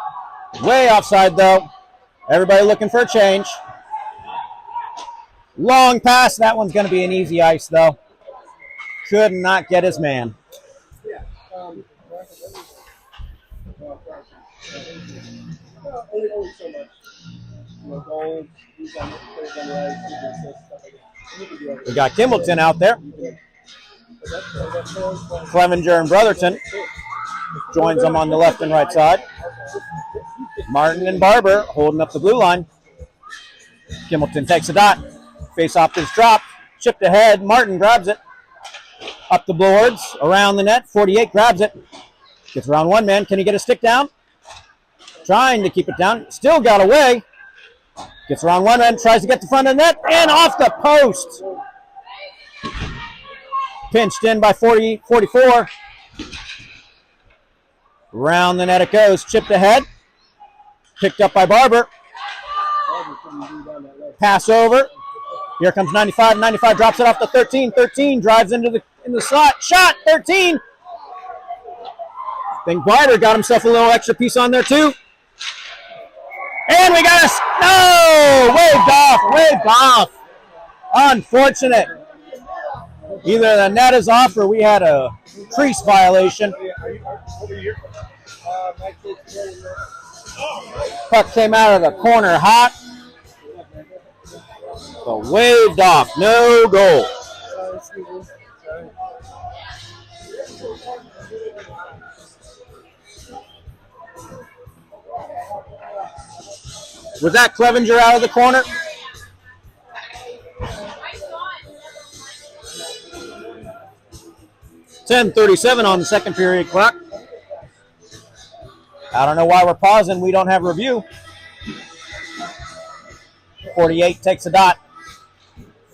Way offside, though. Everybody looking for a change. Long pass. That one's going to be an easy ice, though. Could not get his man. Only so much. We got Kimballton out there. Clevenger and Brotherton joins them on the left and right side. Martin and Barber holding up the blue line. Kimballton takes a dot. Face-off is dropped. Chipped ahead. Martin grabs it. Up the boards. Around the net. 48 grabs it. Gets around one man. Can he get a stick down? Trying to keep it down. Still got away. Gets around one man. Tries to get the front of the net. And off the post. Pinched in by 44. Round the net it goes. Chipped ahead. Picked up by Barber. Pass over. Here comes 95. 95 drops it off to 13. 13 drives into the slot. Shot. 13. I think Barber got himself a little extra piece on there too. And we got no! Waved off. Unfortunate. Either the net is off or we had a crease violation. Puck came out of the corner hot. So waved off. No goal. Was that Clevenger out of the corner? .10:37 on the second period clock. I don't know why we're pausing. We don't have review. 48 takes a dot.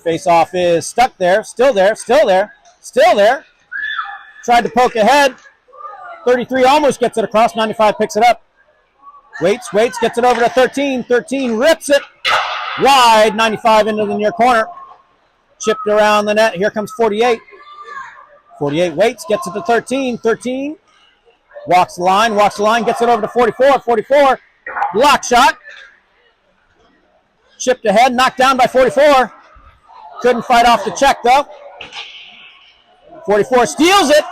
Face-off is stuck there. Still there. Tried to poke ahead. 33 almost gets it across. 95 picks it up. Waits, gets it over to 13. 13 rips it wide. 95 into the near corner. Chipped around the net. Here comes 48. 48 waits, gets it to 13. 13 walks the line, gets it over to 44. 44 Block shot. Chipped ahead, knocked down by 44. Couldn't fight off the check, though. 44 steals it.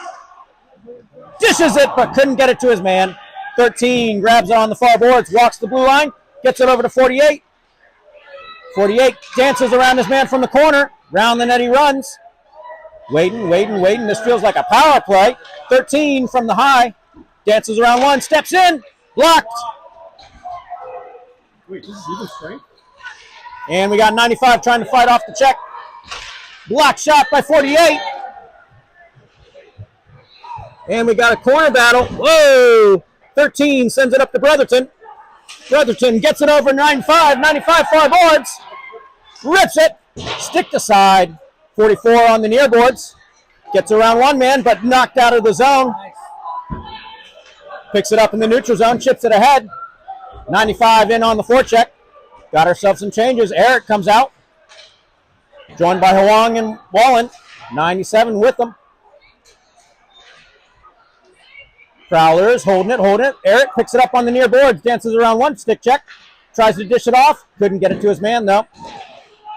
Dishes it, but couldn't get it to his man. 13 grabs it on the far boards, walks the blue line, gets it over to 48. 48 dances around his man from the corner. Round the net he runs. Waiting. This feels like a power play. 13 from the high. Dances around one, steps in. Blocked. Wait, this is even strength? And we got 95 trying to fight off the check. Block shot by 48. And we got a corner battle. Whoa! 13 sends it up to Brotherton. Brotherton gets it over 95. 95 far boards. Rips it. Stick to side. 44 on the near boards. Gets around one man, but knocked out of the zone. Picks it up in the neutral zone. Chips it ahead. 95 in on the forecheck. Got ourselves some changes. Eric comes out. Joined by Huang and Wallen. 97 with them. Prowlers holding it. Eric picks it up on the near boards. Dances around one. Stick check. Tries to dish it off. Couldn't get it to his man, though.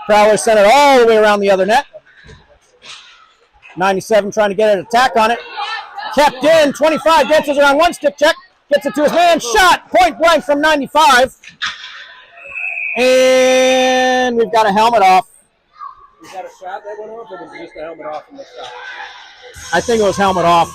Prowlers sent it all the way around the other net. 97 trying to get an attack on it. Kept in. 25 dances around one. Stick check. Gets it to his man. Shot. Point blank from 95. And we've got a helmet off. Was that a shot that went off, or was it just a helmet off from the shot? I think it was helmet off.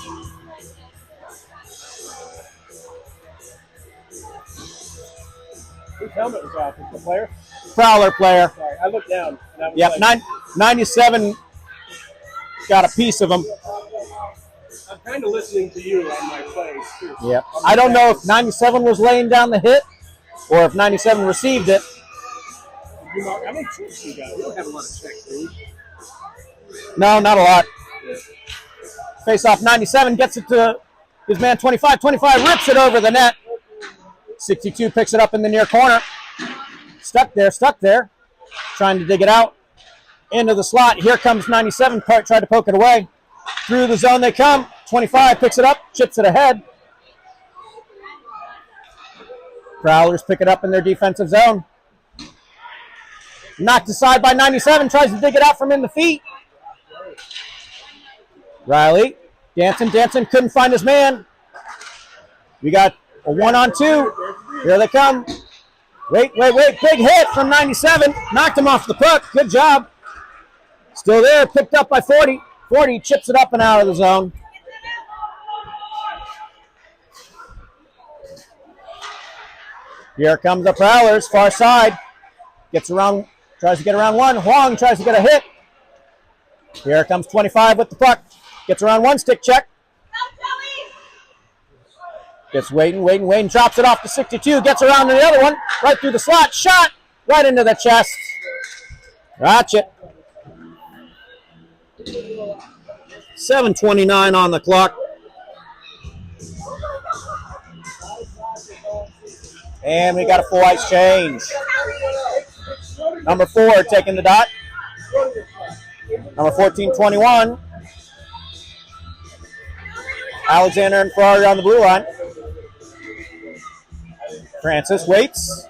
Whose helmet was off? Was the player? Prowler player. Sorry, I looked down. And I was Yep, like, 97 got a piece of him. I'm kind of listening to you on my plays, too. Yep. I don't know if 97 was laying down the hit or if 97 received it. You know, how many checks you got? We don't have a lot of checks, do we? No, not a lot. Face off 97, gets it to his man 25. 25 rips it over the net. 62 picks it up in the near corner. Stuck there. Trying to dig it out. Into the slot. Here comes 97. Tried to poke it away. Through the zone they come. 25 picks it up, chips it ahead. Prowlers pick it up in their defensive zone. Knocked aside by 97. Tries to dig it out from in the feet. Riley dancing. Couldn't find his man. We got a 1-on-2. Here they come. Wait. Big hit from 97. Knocked him off the puck. Good job. Still there. Picked up by 40. 40 chips it up and out of the zone. Here comes the Prowlers. Far side. Gets around. Tries to get around one. Huang tries to get a hit. Here comes 25 with the puck. Gets around one. Stick check. Gets waiting. Drops it off to 62. Gets around to the other one. Right through the slot. Shot. Right into the chest. Ratchet. 7:29 on the clock. And we got a full ice change. Number 4 taking the dot. Number 14, 21. Alexander and Ferrari on the blue line. Francis waits.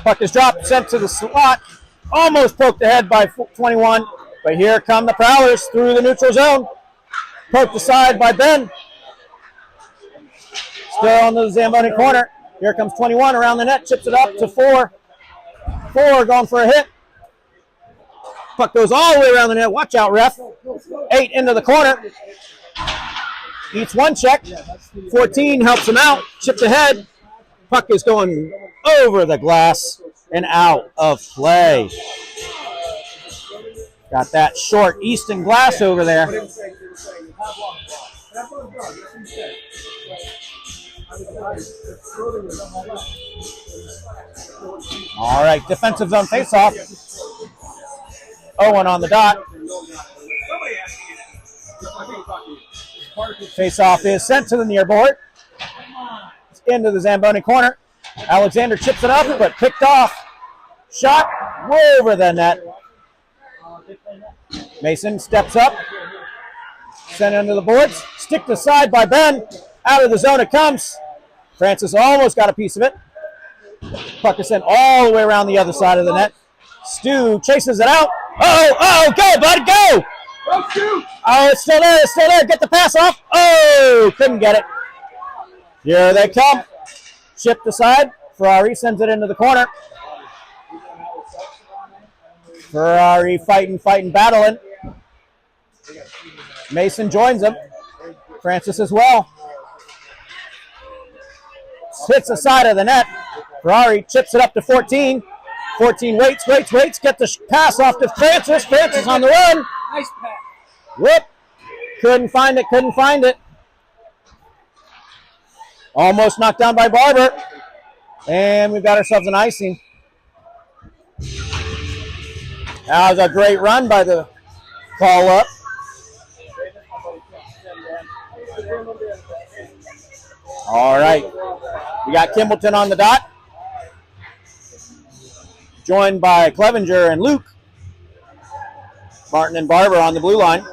Puck is dropped, sent to the slot. Almost poked ahead by 21. But here come the Prowlers through the neutral zone. Poked aside by Ben. Still on the Zamboni corner. Here comes 21 around the net. Chips it up to 4. 4 going for a hit. Puck goes all the way around the net. Watch out, ref. 8 into the corner. Eats one check. 14 helps him out. Chips ahead. Puck is going over the glass and out of play. Got that short Easton glass over there. All right, defensive zone faceoff. Owen on the dot. Faceoff is sent to the near board. Into the Zamboni corner. Alexander chips it up, but picked off. Shot way over the net. Mason steps up. Sent into the boards. Sticked aside by Ben. Out of the zone it comes. Francis almost got a piece of it. Puck is sent all the way around the other side of the net. Stu chases it out. Oh, go, bud, go! Oh, it's still there, Get the pass off. Oh, couldn't get it. Here they come. Chipped aside. Ferrari sends it into the corner. Ferrari fighting, battling. Mason joins them. Francis as well. Hits the side of the net. Ferrari chips it up to 14. 14 waits. Get the pass off to Francis. Francis on the run. Nice pass. Whoop. Couldn't find it. Almost knocked down by Barber. And we've got ourselves an icing. That was a great run by the call-up. All right. We got Kimbleton on the dot. Joined by Clevenger and Luke. Martin and Barber on the blue line.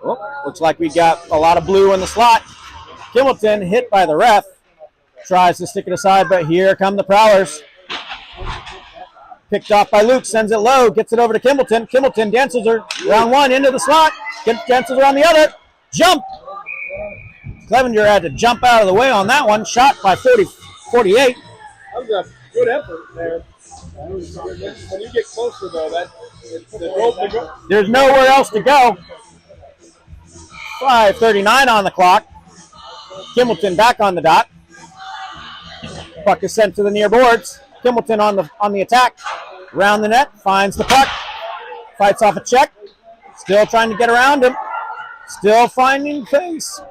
Oh, looks like we got a lot of blue in the slot. Kimbleton hit by the ref. Tries to stick it aside, but here come the Prowlers. Picked off by Luke, sends it low, gets it over to Kimbleton. Kimbleton dances her round one into the slot. Dances her on the other. Jump! Clevenger had to jump out of the way on that one. Shot by 48. That was a good effort there. When you get closer, though, there's nowhere else to go. 5:39 on the clock. Kimbleton back on the dot. Puck is sent to the near boards. Kimbleton on the attack. Round the net, finds the puck. Fights off a check. Still trying to get around him. Still finding pace.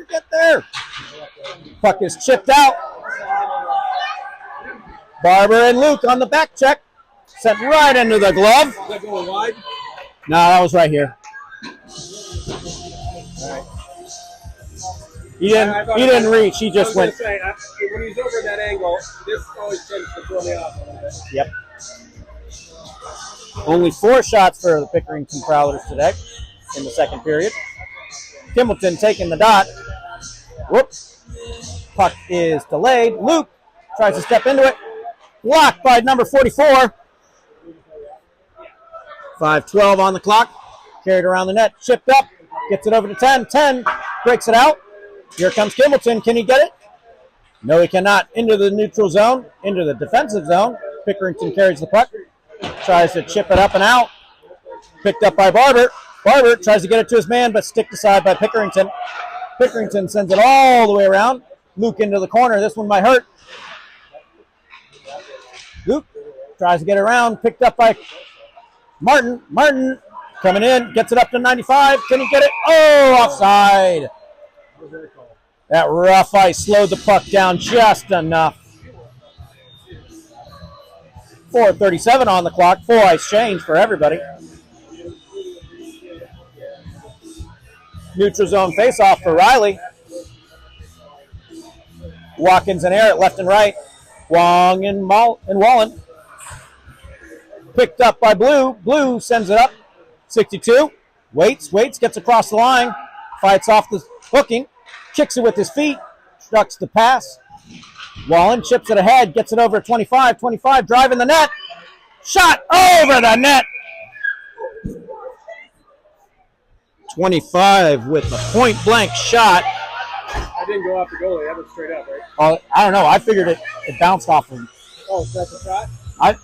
Get there. Puck is chipped out. Barber and Luke on the back check. Sent right into the glove. Is that going wide? No, that was right here. He didn't reach. He just went. Say, when he's over that angle, this always tends to throw me off a little bit. Yep. Only 4 shots for the Pickerington Prowlers today in the second period. Kimbleton taking the dot. Whoops. Puck is delayed. Luke tries to step into it. Blocked by number 44. 5:12 on the clock. Carried around the net. Chipped up. Gets it over to 10. 10 breaks it out. Here comes Kimbleton. Can he get it? No, he cannot. Into the neutral zone. Into the defensive zone. Pickerington carries the puck. Tries to chip it up and out. Picked up by Barber. Barber tries to get it to his man, but sticked aside by Pickerington. Pickerington sends it all the way around. Luke into the corner. This one might hurt. Luke tries to get around. Picked up by Martin. Martin coming in. Gets it up to 95. Can he get it? Oh, offside. That rough ice slowed the puck down just enough. 4:37 on the clock. 4 ice change for everybody. Neutral zone faceoff for Riley. Watkins and Eric left and right. Wong and Wallen. Picked up by Blue. Blue sends it up. 62. Waits, gets across the line. Fights off the hooking. Kicks it with his feet. Strucks the pass. Wallen chips it ahead. Gets it over 25. 25 driving the net. Shot over the net. 25 with a point-blank shot. I didn't go off the goalie. That was straight up, right? I don't know. I figured it bounced off him. Oh, so that's a shot?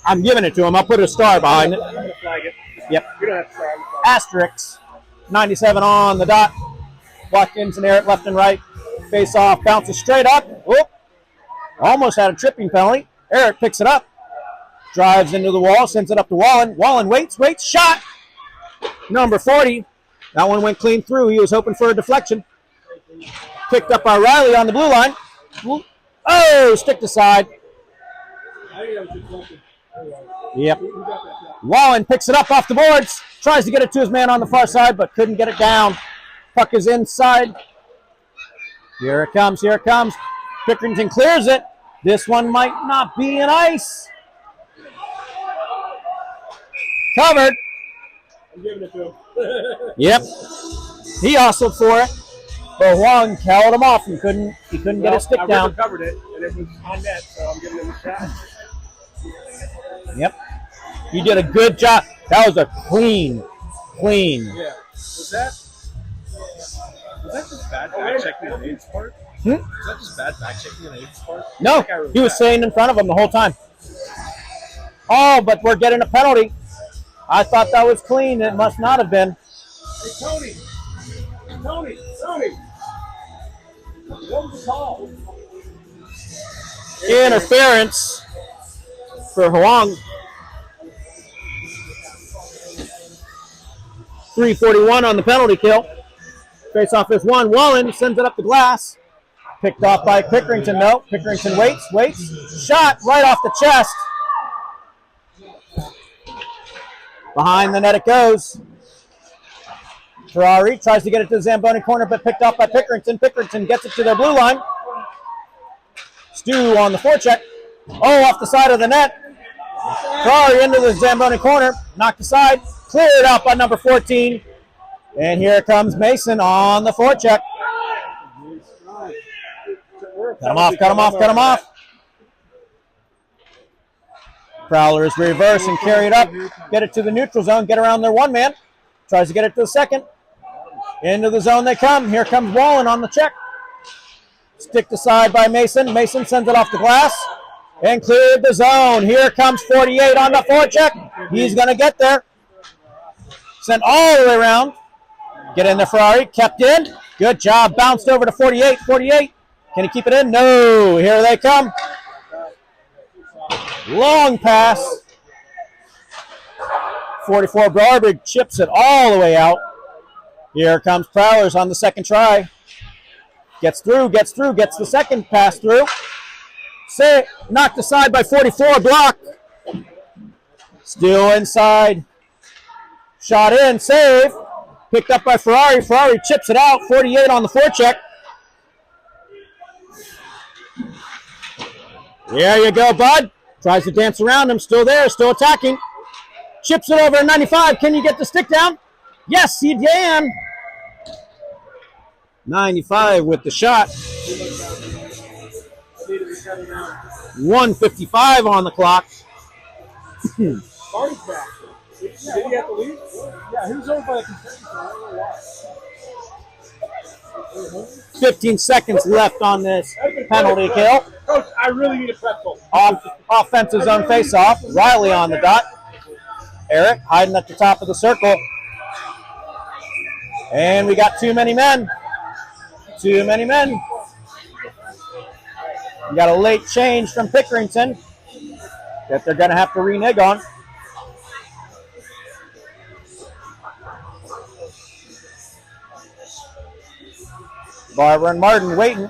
I'm giving it to him. I'll put a star behind it. I'm going to flag it. Yep. You don't have to star. Asterisk. 97 on the dot. Watkins and Eric left and right. Face off. Bounces straight up. Whoop. Almost had a tripping penalty. Eric picks it up. Drives into the wall. Sends it up to Wallen. Wallen waits. Shot. Number 40. That one went clean through. He was hoping for a deflection. Picked up by Riley on the blue line. Oh, sticked aside. Yep. Wallen picks it up off the boards. Tries to get it to his man on the far side, but couldn't get it down. Puck is inside. Here it comes. Pickerington clears it. This one might not be an ice. Covered. I'm giving it to him. Yep. He hustled for it. But Huang held him off and he couldn't get his stick down. I covered it, and it was on net, so I'm giving him a shot. Yep. You did a good job. That was a clean. Yeah. Was that just bad back checking on Abe's part? Was that just bad back checking on Abe's part? No, he was staying in front of him the whole time. Oh, but we're getting a penalty. I thought that was clean. It must not have been. Hey, Tony. What was the call? Interference for Huang. 3:41 on the penalty kill. Face off is one. Wallen sends it up the glass. Picked off by Pickerington. No, Pickerington waits. Shot right off the chest. Behind the net it goes. Ferrari tries to get it to the Zamboni corner, but picked off by Pickerington. Pickerington gets it to their blue line. Stu on the forecheck. Oh, off the side of the net. Ferrari into the Zamboni corner. Knocked aside. Cleared out by number 14. And here comes Mason on the forecheck. Cut him off. Prowlers reverse and carry it up. Get it to the neutral zone. Get around their one man. Tries to get it to the second. Into the zone they come. Here comes Wallen on the check. Sticked aside by Mason. Mason sends it off the glass and cleared the zone. Here comes 48 on the forecheck. He's going to get there. Sent all the way around. Get in there, Ferrari. Kept in. Good job. Bounced over to 48. 48. Can he keep it in? No. Here they come. Long pass. 44 Barber chips it all the way out. Here comes Prowlers on the second try. Gets through, gets the second pass through. Knocked aside by 44, block. Still inside. Shot in, save. Picked up by Ferrari. Ferrari chips it out, 48 on the forecheck. There you go, bud. Tries to dance around him, still there, still attacking. Chips it over at 95. Can you get the stick down? Yes, he can. 95 with the shot. 1:55 on the clock. Barney's back. Did he have to leave? Yeah, he was over by the concession stand. I don't know why. 15 seconds left on this penalty kill. Coach, I really need a pretzel. Offensive zone face-off. Riley on the dot. Eric hiding at the top of the circle. And we got too many men. We got a late change from Pickerington that they're going to have to renege on. Barber and Martin waiting.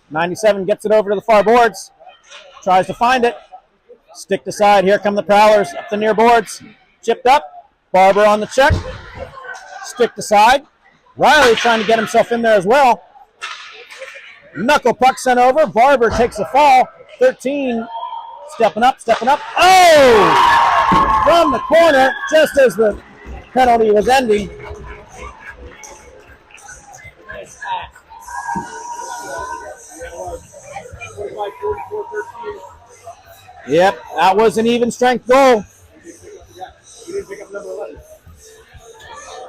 97 gets it over to the far boards. Tries to find it. Sticked aside. Here come the Prowlers up the near boards. Chipped up. Barber on the check. Sticked aside. Riley trying to get himself in there as well. Knuckle puck sent over. Barber takes a fall. 13 stepping up. Oh! From the corner, just as the penalty was ending. Yep, that was an even strength goal.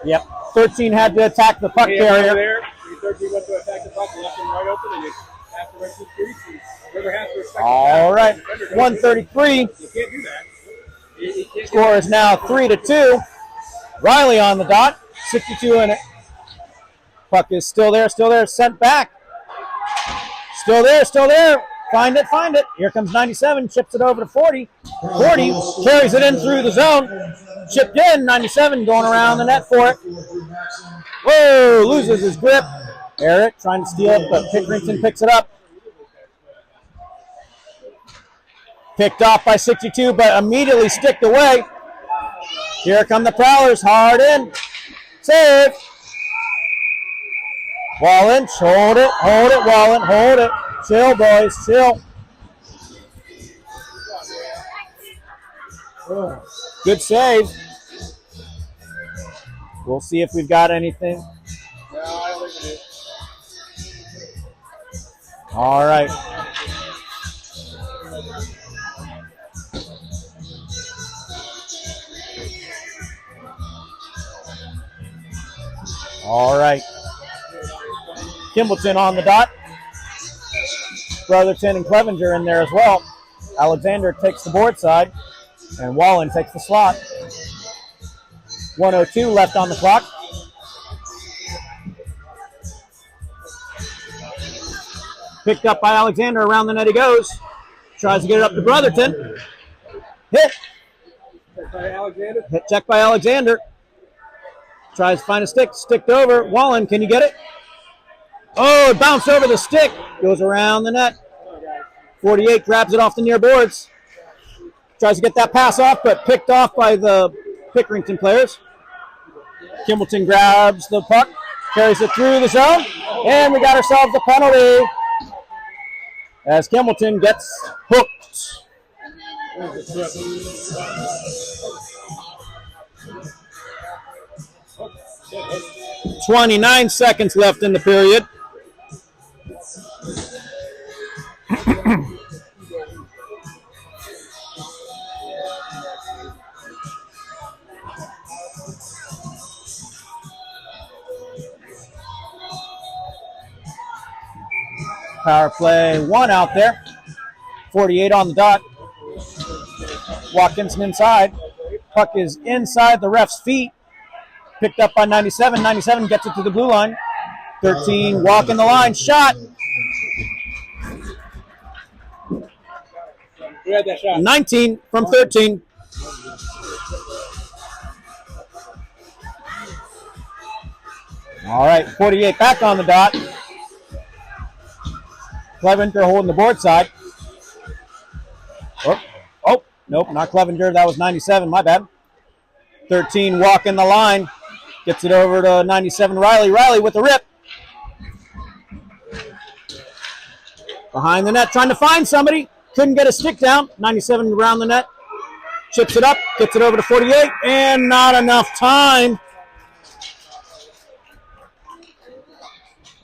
Yep, 13 had to attack the puck carrier. 13 went to attack the puck, left him right open, and you have to rest his crease. Whoever has to respect all right, 133. You can't do that. Score is now 3-2. Riley on the dot, 62 in it. Puck is still there, sent back. Still there. Find it. Here comes 97, chips it over to 40. 40 carries it in through the zone. Chipped in, 97 going around the net for it. Whoa, loses his grip. Eric trying to steal it, but Pickerington picks it up. Picked off by 62, but immediately sticked away. Here come the Prowlers, hard in. Save. Wallen, hold it, Wallen, hold it. Chill, boys, chill. Good save. We'll see if we've got anything. All right. All right. Kimballton on the dot. Brotherton and Clevenger in there as well. Alexander takes the board side, and Wallen takes the slot. 1:02 left on the clock. Picked up by Alexander. Around the net he goes. Tries to get it up to Brotherton. Hit. Hit check by Alexander. Tries to find a stick. Sticked over. Wallen, can you get it? Oh, it bounced over the stick. Goes around the net. 48 grabs it off the near boards. Tries to get that pass off, but picked off by the Pickerington players. Kimballton grabs the puck, carries it through the zone, and we got ourselves a penalty as Kimballton gets hooked. 29 seconds left in the period. Power play 1 out there. 48 on the dot. Watkinson inside. Puck is inside the ref's feet. Picked up by 97. 97 gets it to the blue line. 13 walking the line. Shot. We had that shot. 19 from 13. All right, 48 back on the dot. Clevenger holding the board side. Oh, nope, not Clevenger. That was 97. My bad. 13 walking the line. Gets it over to 97 Riley. Riley with the rip. Behind the net, trying to find somebody. Couldn't get a stick down. 97 around the net. Chips it up. Gets it over to 48. And not enough time.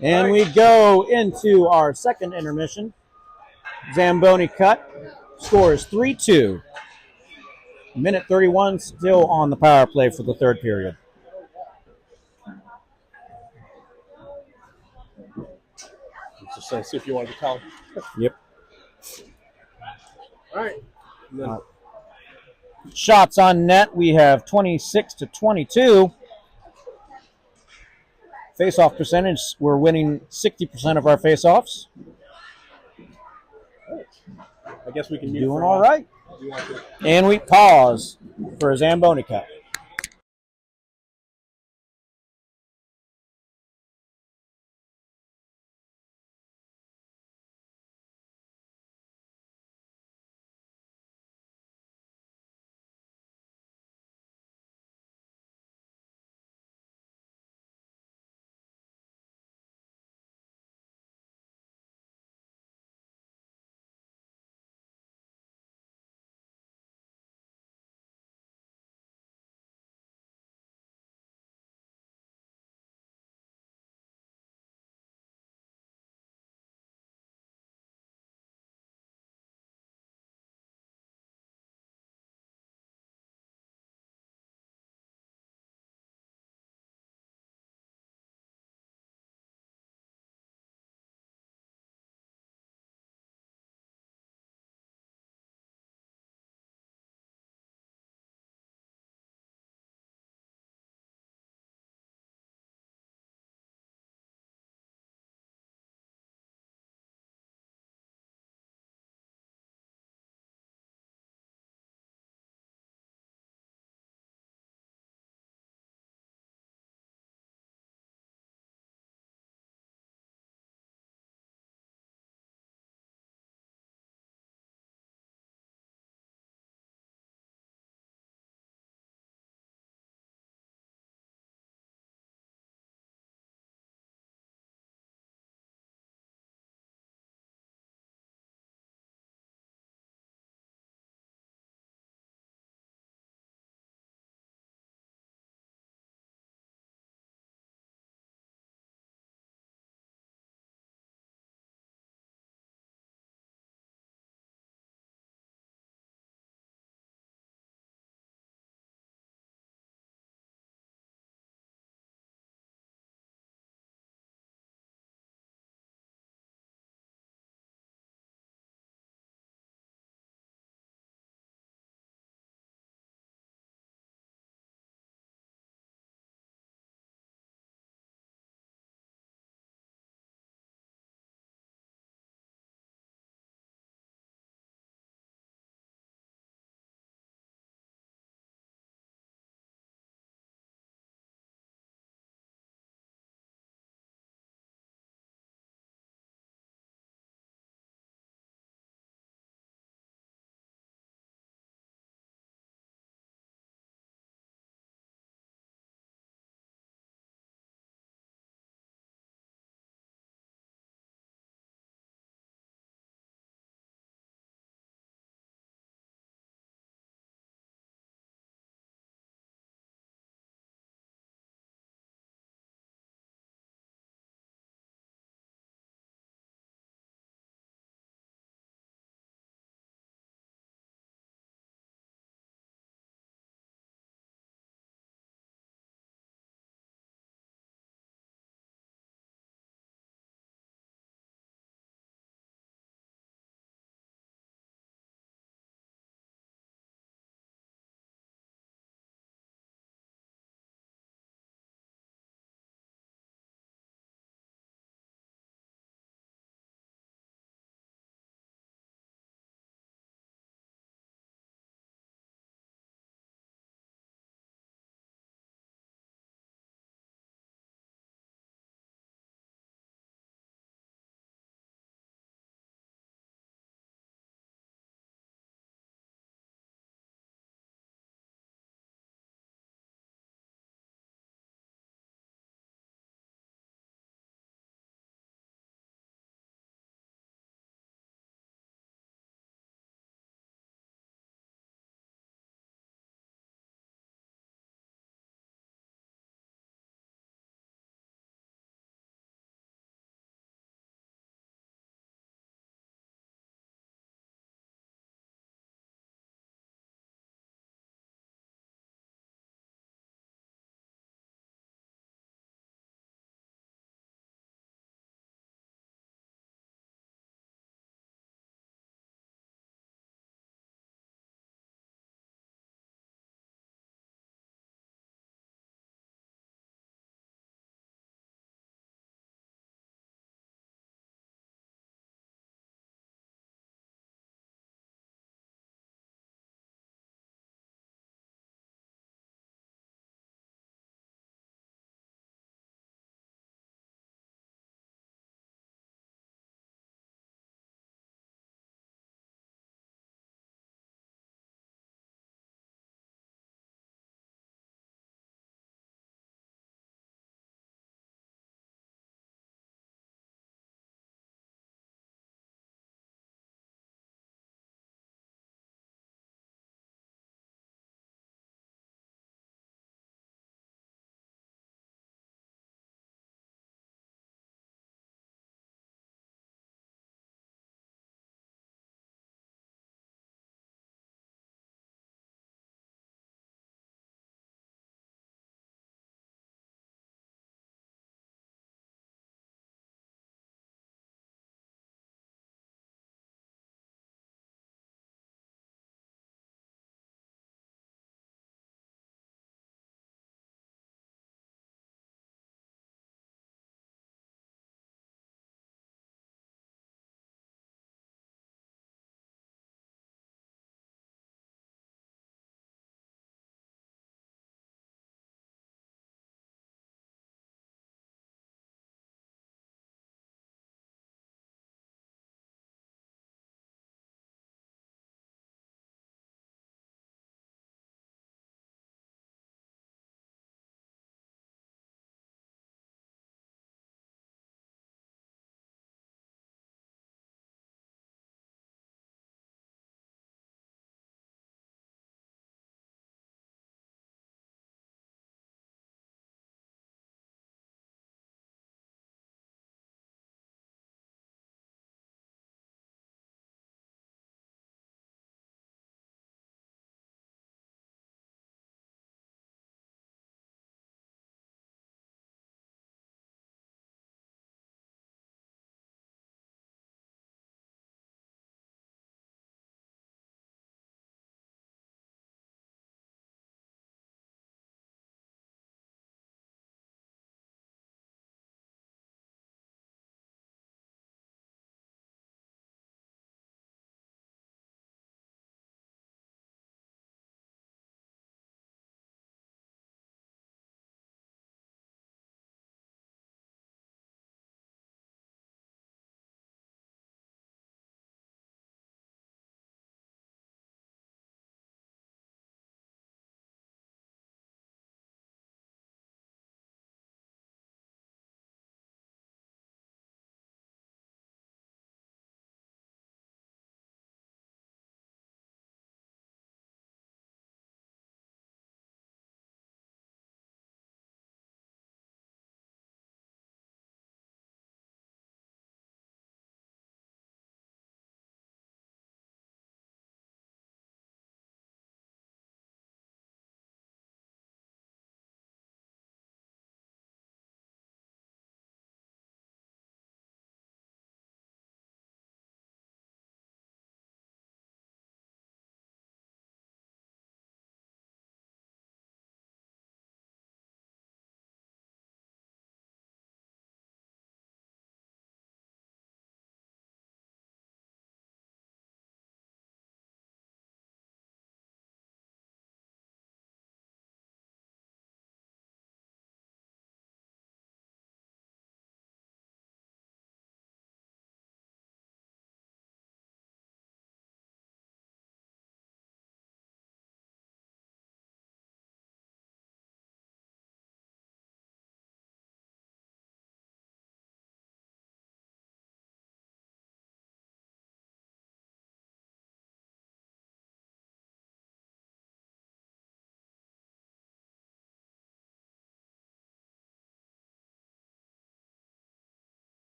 And we go into our second intermission. Zamboni cut. Score is 3-2. Minute 31 still on the power play for the third period. Just see if you want to tell. Yep. All right. Shots on net, we have 26-22. Face-off percentage, we're winning 60% of our face-offs. I guess we can mute Doing for all right. And we pause for a Zamboni cut.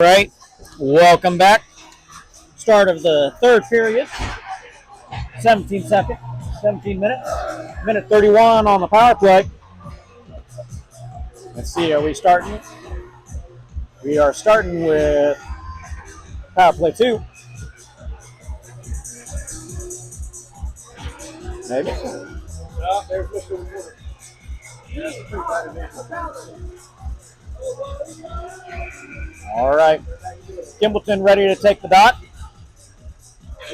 Right. Welcome back. Start of the third period. 17 minutes. Minute 31 on the power play. Let's see, are we starting? We are starting with power play 2. Maybe. There's Mr. Woodward. All right. Kimballton ready to take the dot.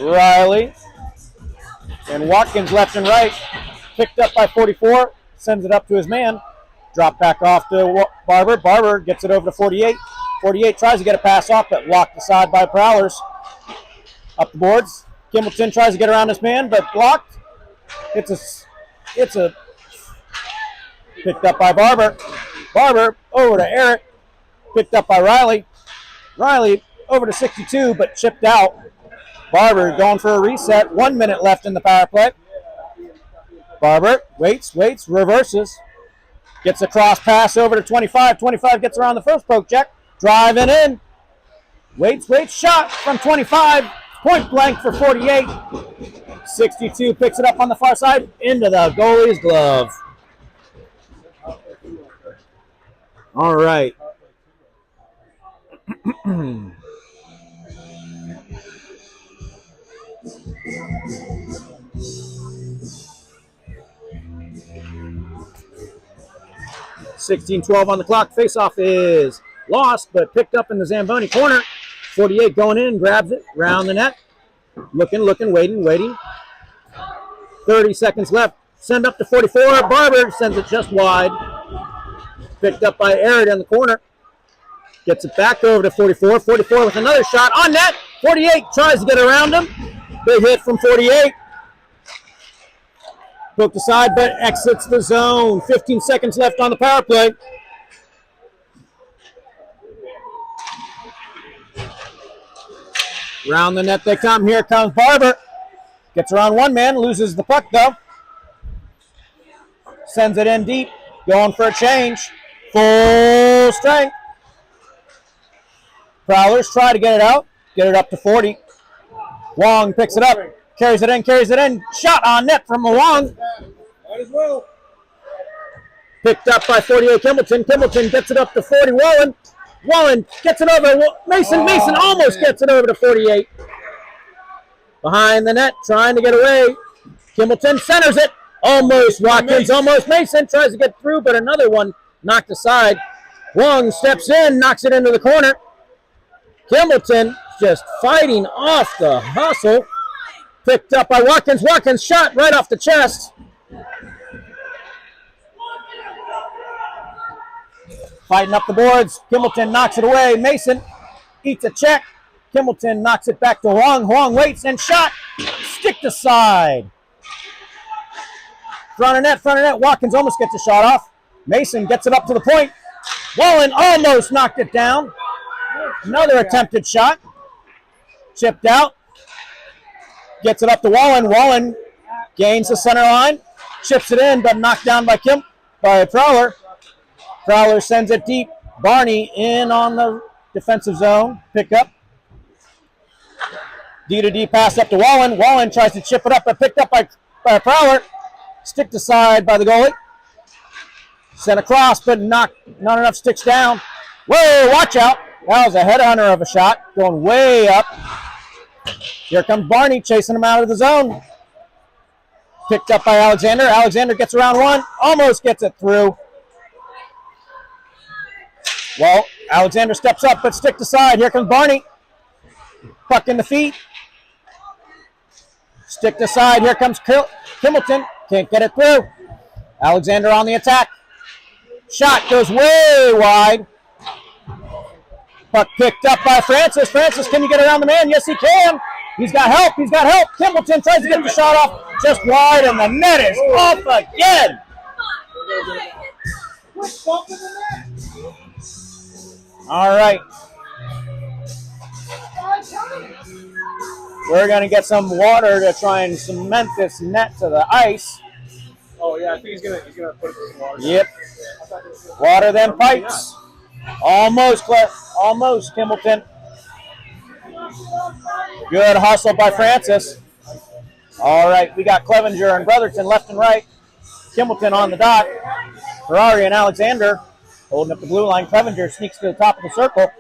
Riley and Watkins left and right. Picked up by 44. Sends it up to his man. Drop back off to Barber. Barber gets it over to 48. 48 tries to get a pass off, but blocked aside by Prowlers. Up the boards. Kimballton tries to get around his man, but blocked. It's a picked up by Barber. Barber over to Eric. Picked up by Riley. Riley over to 62, but chipped out. Barber going for a reset. 1 minute left in the power play. Barber waits, reverses. Gets a cross pass over to 25. 25 gets around the first poke check. Driving in. Waits, shot from 25. Point blank for 48. 62 picks it up on the far side. Into the goalie's glove. All right. $16-12 on the clock. Face-off is lost, but picked up in the Zamboni corner. 48 going in, grabs it, round the net. Looking, waiting. 30 seconds left. Send up to 44. Barber sends it just wide. Picked up by Arid in the corner. Gets it back over to 44. 44 with another shot on net. 48 tries to get around him. Big hit from 48. Poked aside, but exits the zone. 15 seconds left on the power play. Round the net they come. Here comes Barber. Gets around one man, loses the puck though. Sends it in deep. Going for a change. Full strength. Prowlers try to get it out. Get it up to 40. Wong picks it up. Carries it in. Shot on net from Wong. Might as well. Picked up by 48 Kimballton. Kimballton gets it up to 40. Wallen gets it over. Mason almost gets it over to 48. Behind the net, trying to get away. Kimballton centers it. Almost Watkins, almost Mason. Tries to get through, but another one knocked aside. Wong steps in, knocks it into the corner. Kimballton just fighting off the hustle. Picked up by Watkins. Watkins shot right off the chest. Fighting up the boards. Kimballton knocks it away. Mason eats a check. Kimballton knocks it back to Wong. Wong waits and shot. Sticked aside. Front of net. Watkins almost gets a shot off. Mason gets it up to the point. Wallen almost knocked it down. Another attempted shot. Chipped out. Gets it up to Wallen. Wallen gains the center line. Chips it in, but knocked down by Prowler. Prowler sends it deep. Barney in on the defensive zone. Pick up. D-to-D pass up to Wallen. Wallen tries to chip it up, but picked up by Prowler. Sticked aside by the goalie. Sent across, but not enough sticks down. Whoa, watch out. That was a headhunter of a shot. Going way up. Here comes Barney chasing him out of the zone. Picked up by Alexander. Alexander gets around one. Almost gets it through. Well, Alexander steps up, but sticked aside. Here comes Barney. Puck in the feet. Sticked aside. Here comes Kimballton. Can't get it through. Alexander on the attack. Shot goes way wide. Puck picked up by Francis. Francis, can you get around the man? Yes, he can. He's got help. Kimballton tries to get the shot off just wide, and the net is off again. All right. We're going to get some water to try and cement this net to the ice. Oh, yeah, I think he's gonna put it in water. Yep. Water them pipes. Almost, almost, Kimballton. Good hustle by Francis. All right, we got Clevenger and Brotherton left and right. Kimballton on the dot. Ferrari and Alexander holding up the blue line. Clevenger sneaks to the top of the circle.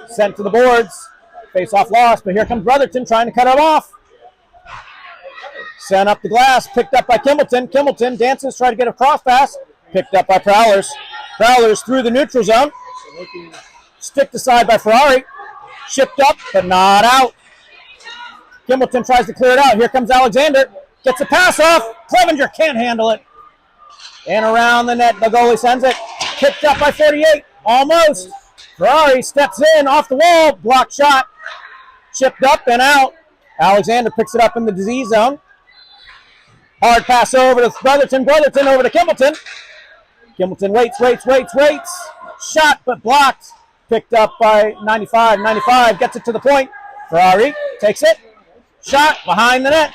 Sent to the boards. Face-off lost, but here comes Brotherton trying to cut it off. Sent up the glass, picked up by Kimballton. Kimballton dances, try to get a cross pass. Picked up by Prowlers. Prowlers through the neutral zone. Sticked aside by Ferrari. Shipped up, but not out. Kimballton tries to clear it out. Here comes Alexander. Gets a pass off. Clevenger can't handle it. And around the net, the goalie sends it. Picked up by 48. Almost. Ferrari steps in off the wall. Blocked shot. Chipped up and out. Alexander picks it up in the D zone. Hard pass over to Brotherton. Brotherton over to Kimballton. Kimballton waits. Shot, but blocked. Picked up by 95. 95 gets it to the point. Ferrari takes it. Shot behind the net.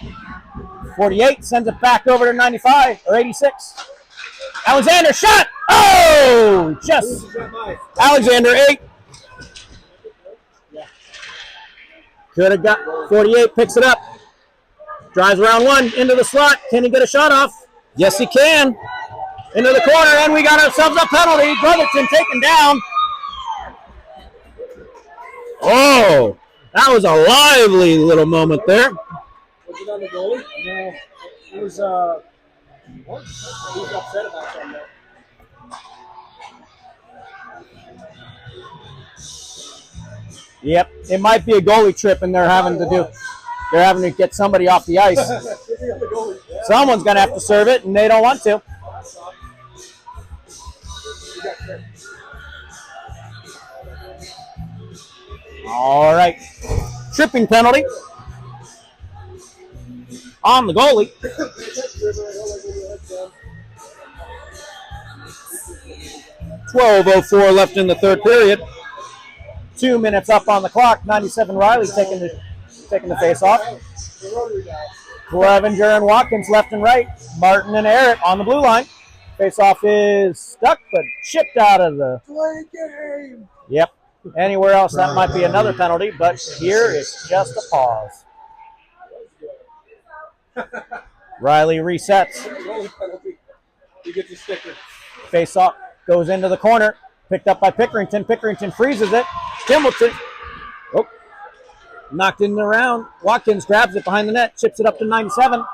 48 sends it back over to 95 or 86. Alexander shot. Oh, just Alexander 8. Could have got 48. Picks it up. Drives around one into the slot. Can he get a shot off? Yes, he can. Into the corner, and we got ourselves a penalty. Brotherton taken down. Oh, that was a lively little moment there. Was it on the goalie? No. It was, what? He was upset about something. Yep, it might be a goalie trip, and they're having to get somebody off the ice. Someone's going to have to serve it, and they don't want to. All right. Tripping penalty on the goalie. 12:04 left in the third period. 2 minutes up on the clock. 97 Riley taking the face off. Clevenger and Watkins left and right. Martin and Eric on the blue line. Face off is stuck, but chipped out of the game. Yep. Anywhere else, that might be another penalty, but here it's just a pause. Riley resets. He gets a sticker. Face off goes into the corner. Picked up by Pickerington. Pickerington freezes it. Kimballton. Oh. Knocked in the round. Watkins grabs it behind the net. Chips it up to 97.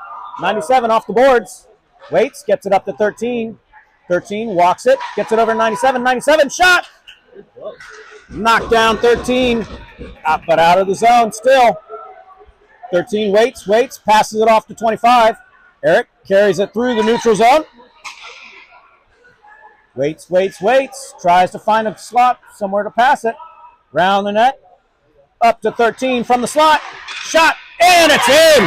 97 off the boards. Waits. Gets it up to 13. 13 walks it. Gets it over 97. 97 shot. Knocked down 13. But out of the zone still. 13 waits. Passes it off to 25. Eric carries it through the neutral zone. Waits. Tries to find a slot somewhere to pass it. Round the net. Up to 13 from the slot. Shot. And it's in.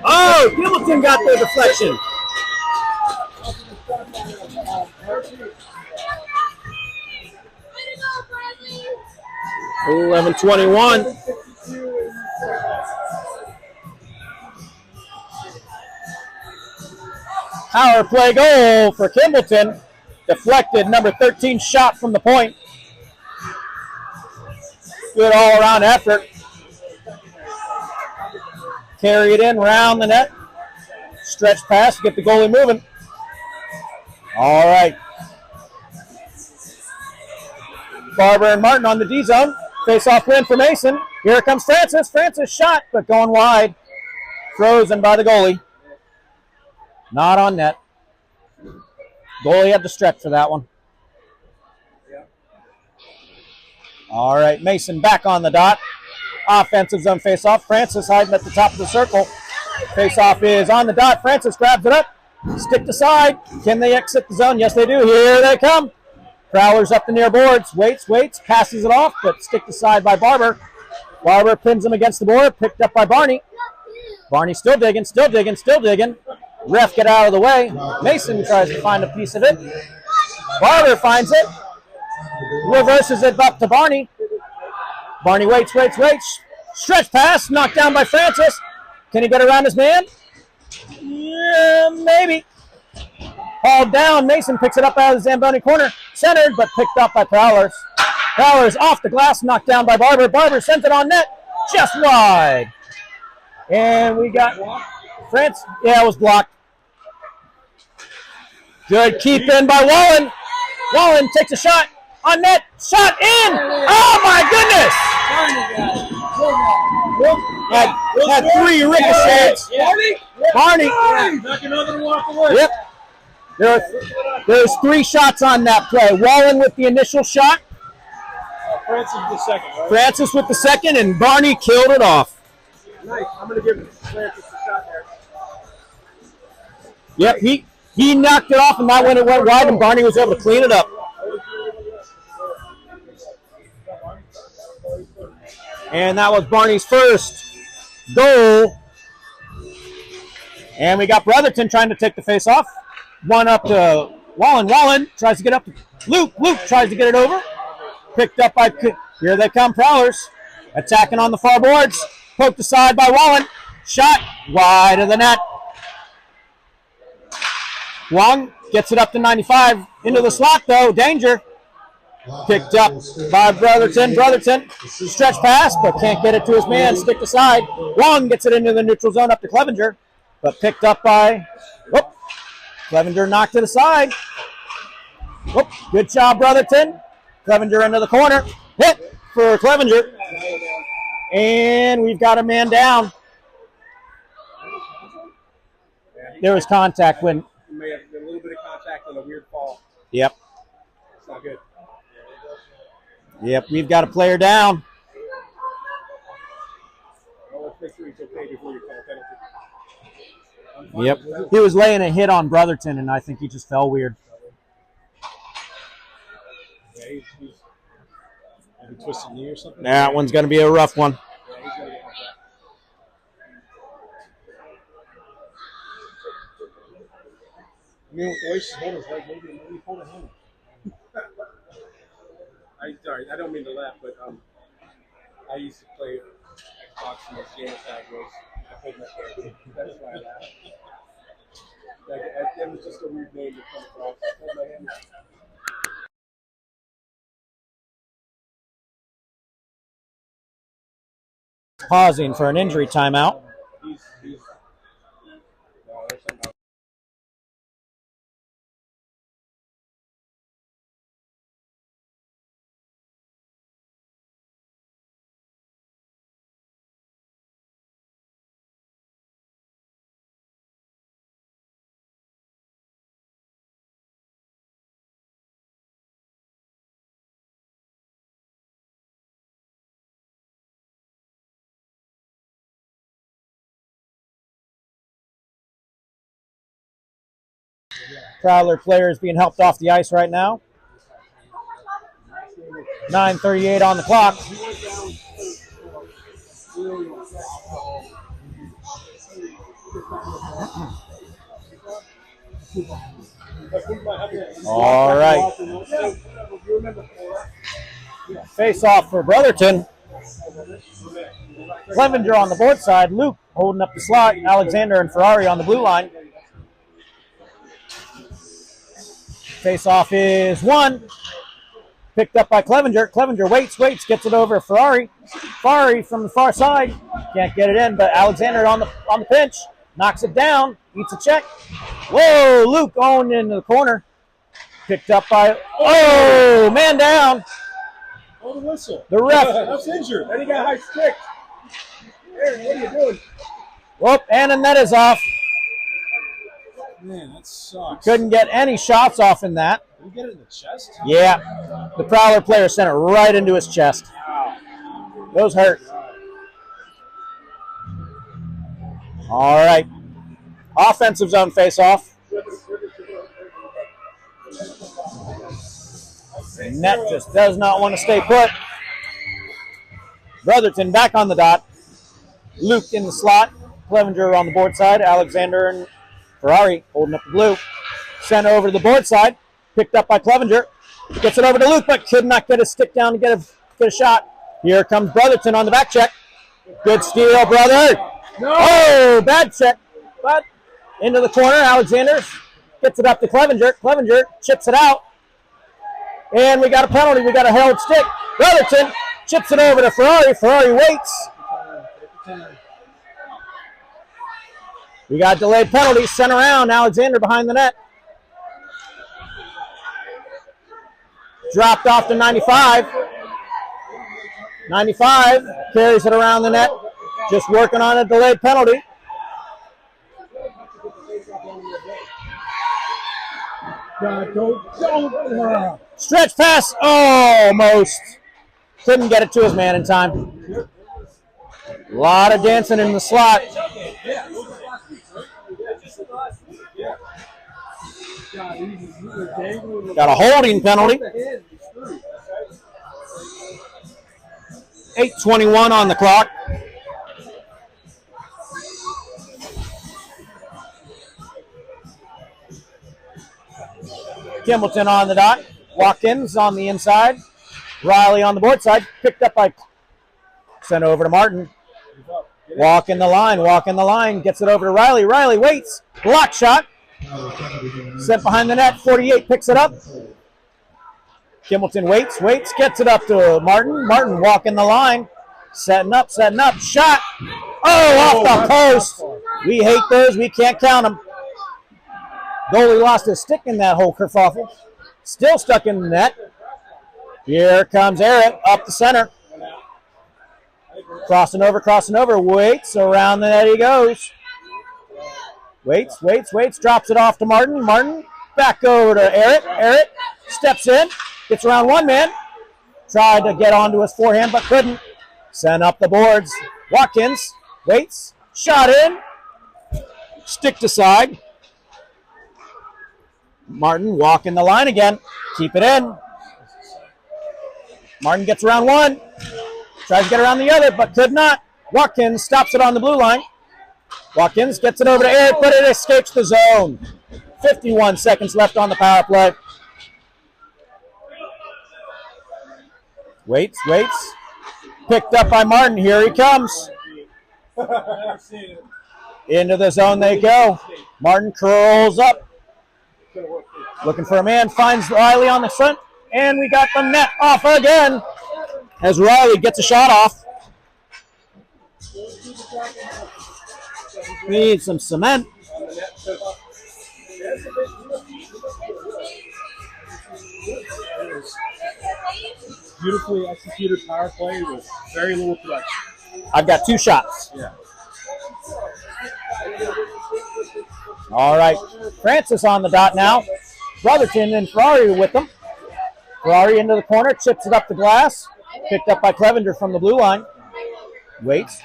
Oh, Kimballton got the deflection. 11:21. Power play goal for Kimballton. Deflected, number 13 shot from the point. Good all-around effort. Carry it in, round the net. Stretch pass, get the goalie moving. All right. Barber and Martin on the D zone. Face-off win for Mason. Here comes Francis. Francis shot, but going wide. Frozen by the goalie. Not on net. Goalie had to stretch for that one. All right, Mason back on the dot. Offensive zone face-off. Francis hiding at the top of the circle. Face-off is on the dot. Francis grabs it up. Stick to side. Can they exit the zone? Yes, they do. Here they come. Prowlers up the near boards. Waits. Passes it off, but stick to side by Barber. Barber pins him against the board. Picked up by Barney. Barney still digging. Ref get out of the way. Mason tries to find a piece of it. Barber finds it. Reverses it up to Barney. Barney waits. Stretch pass. Knocked down by Francis. Can he get around his man? Yeah, maybe. Hauled down. Mason picks it up out of the Zamboni corner. Centered, but picked up by Prowlers. Prowlers off the glass, knocked down by Barber. Barber sends it on net. Just wide. And we got France. Yeah, it was blocked. Good keep in by Wallen. Wallen takes a shot on net. Shot in. Oh, my goodness. Had 3 ricochets. Barney. Knock another one off the wood. Yep. There's 3 shots on that play. Wallen with the initial shot. Francis with the second, right? Francis with the second, and Barney killed it off. Nice. I'm going to give Francis a shot there. Yep, he knocked it off, and that when it went wide, and Barney was able to clean it up. And that was Barney's first goal. And we got Brotherton trying to take the face off. One up to Wallen. Wallen tries to get up to Luke. Luke tries to get it over. Picked up by, here they come, Prowlers. Attacking on the far boards. Poked aside by Wallen. Shot wide of the net. Wong gets it up to 95. Into the slot, though. Danger. Picked up by Brotherton. Brotherton, stretch pass, but can't get it to his man. Stick aside. Wong gets it into the neutral zone up to Clevenger, but picked up by, Clevenger knocked it aside. Good job, Brotherton. Clevenger into the corner. Hit for Clevenger. And we've got a man down. There was contact when. May have a little bit of contact and a weird fall. Yep. It's not good. Yep, we've got a player down. Well, let's make sure he's okay before you call a penalty. Yep. He was laying a hit on Brotherton, and I think he just fell weird. Yeah, he's maybe twisted knee or something. That one's going to be a rough one. Yeah, he's going to get that. I mean, with the way she's holding his leg, maybe hold a hand. Sorry, I don't mean to laugh, but I used to play Xbox and the game tag was I played my hand. That's why I laughed. That was just a weird name to come across. I hold my hand. Pausing for an injury timeout. He's no, there's something. Prowler players being helped off the ice right now. 9:38 on the clock. All right. Face off for Brotherton. Clevenger on the board side. Luke holding up the slot. Alexander and Ferrari on the blue line. Face off is one. Picked up by Clevenger. Clevenger waits, gets it over Ferrari. Ferrari from the far side. Can't get it in, but Alexander on the pinch. Knocks it down. Eats a check. Whoa, Luke owned into the corner. Picked up by, man down. Oh, the whistle. The ref. That's injured. Then he got high stick. Aaron, what are you doing? Whoop, and the net is off. Man, that sucks. Couldn't get any shots off in that. Did he get it in the chest? Yeah. The Prowler player sent it right into his chest. Those hurt. All right. Offensive zone face-off. Net just does not want to stay put. Brotherton back on the dot. Luke in the slot. Clevenger on the board side. Alexander and Ferrari holding up the blue. Sent over to the board side. Picked up by Clevenger. Gets it over to Luke, but could not get a stick down to get a shot. Here comes Brotherton on the back check. Good steal, brother. No. Oh, bad check. But into the corner, Alexander Gets it up to Clevenger. Clevenger chips it out. And we got a penalty. We got a held stick. Brotherton chips it over to Ferrari. Ferrari waits. We got delayed penalty. Sent around. Alexander behind the net. Dropped off to 95. 95 carries it around the net. Just working on a delayed penalty. Stretch pass. Almost. Couldn't get it to his man in time. A lot of dancing in the slot. Got a holding penalty. 8:21 on the clock. Kimbleton on the dot. Watkins on the inside. Riley on the board side. Picked up by... Sent over to Martin. Walking the line. Gets it over to Riley. Riley waits. Block shot. Sent behind the net. 48 picks it up. Kimbleton waits. Gets it up to Martin. Martin walking the line. Setting up. Shot. Off the post. We hate those. We can't count them. Goalie lost his stick in that whole kerfuffle. Still stuck in the net. Here comes Eric up the center. Crossing over. Waits. Around the net he goes. Waits. Drops it off to Martin. Martin back over to Eric. Eric steps in. Gets around one man. Tried to get onto his forehand but couldn't. Sent up the boards. Watkins waits. Shot in. Stick to side. Martin walking the line again. Keep it in. Martin gets around one. Tries to get around the other, but could not. Watkins stops it on the blue line. Watkins gets it over to Eric, but it escapes the zone. 51 seconds left on the power play. Waits. Picked up by Martin. Here he comes. Into the zone they go. Martin curls up. Looking for a man. Finds Riley on the front. And we got the net off again as Riley gets a shot off. We need some cement. Beautifully executed power play with very little production. I've got 2 shots. Yeah. All right. Francis on the dot now. Brotherton and Ferrari with them. Ferrari into the corner, chips it up the glass. Picked up by Clevenger from the blue line. Waits.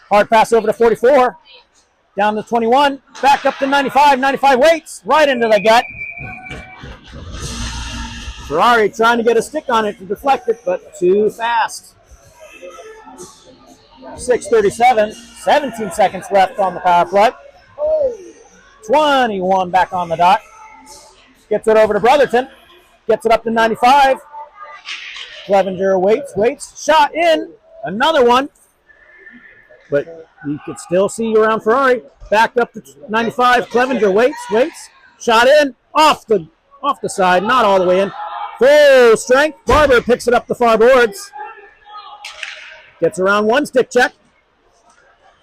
Hard pass over to 44. Down to 21. Back up to 95. 95 waits. Right into the gut. Ferrari trying to get a stick on it to deflect it, but too fast. 6:37. 17 seconds left on the power play. 21 back on the dot. Gets it over to Brotherton. Gets it up to 95. Clevenger waits. Shot in. Another one. But you could still see around Ferrari. Back up to 95. Clevenger waits. Shot in. Off the side. Not all the way in. Full strength. Barber picks it up the far boards. Gets around one stick check.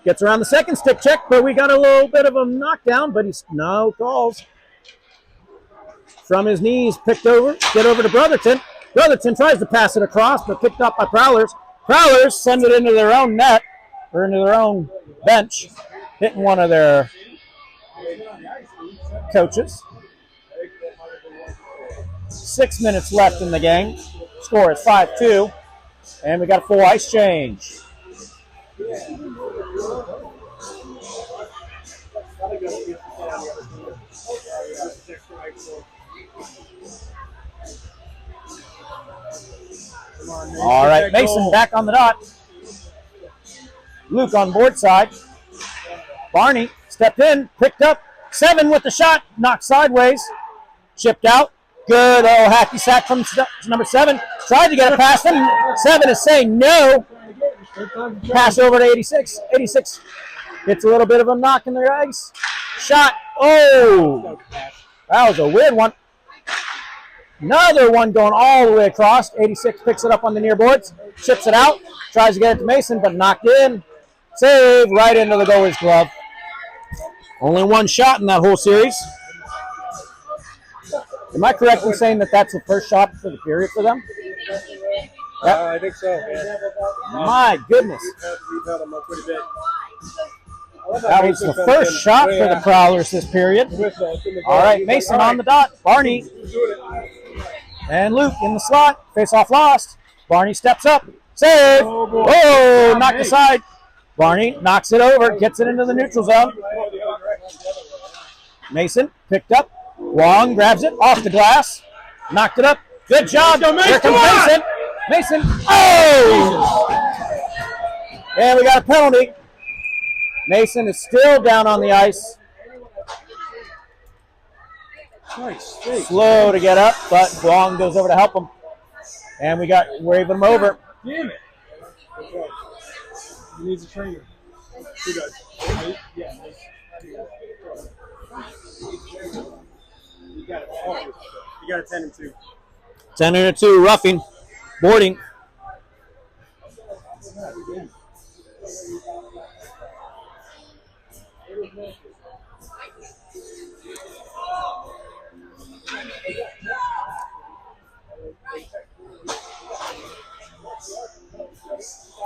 Gets around the second stick check, but we got a little bit of a knockdown, but he's no calls. From his knees, picked over, get over to Brotherton. Brotherton tries to pass it across, but picked up by Prowlers. Prowlers send it into their own net, or into their own bench, hitting one of their coaches. 6 minutes left in the game. Score is 5-2, and we got a full ice change. All right, Mason back on the dot. Luke on board side. Barney stepped in, picked up. 7 with the shot, knocked sideways. Chipped out. Good old hacky sack from number 7. Tried to get it past him. 7 is saying no. Pass over to 86. 86 gets a little bit of a knock in the ice. Shot Oh, that was a weird one. Another one going all the way across. 86 picks it up on the near boards, chips it out, tries to get it to Mason, but knocked in. Save right into the goalie's glove. Only one shot in that whole series. Am I correct in saying that that's the first shot for the period for them? Yep. I think so, man. My goodness. We've had them up pretty bit. That was the first shot for the Prowlers this period. All right, Mason on the dot. Barney and Luke in the slot. Face-off lost. Barney steps up. Save. Oh, knocked aside. Barney knocks it over, gets it into the neutral zone. Mason picked up. Wong grabs it off the glass. Knocked it up. Good job. Here comes Mason. Mason. Oh! And we got a penalty. Mason is still down on the ice. Slow to get up, but Wong goes over to help him. And we're even over. Damn it. He needs a trainer. Who does? Yeah. You got a 10 and 2. 10 and 2, roughing, boarding.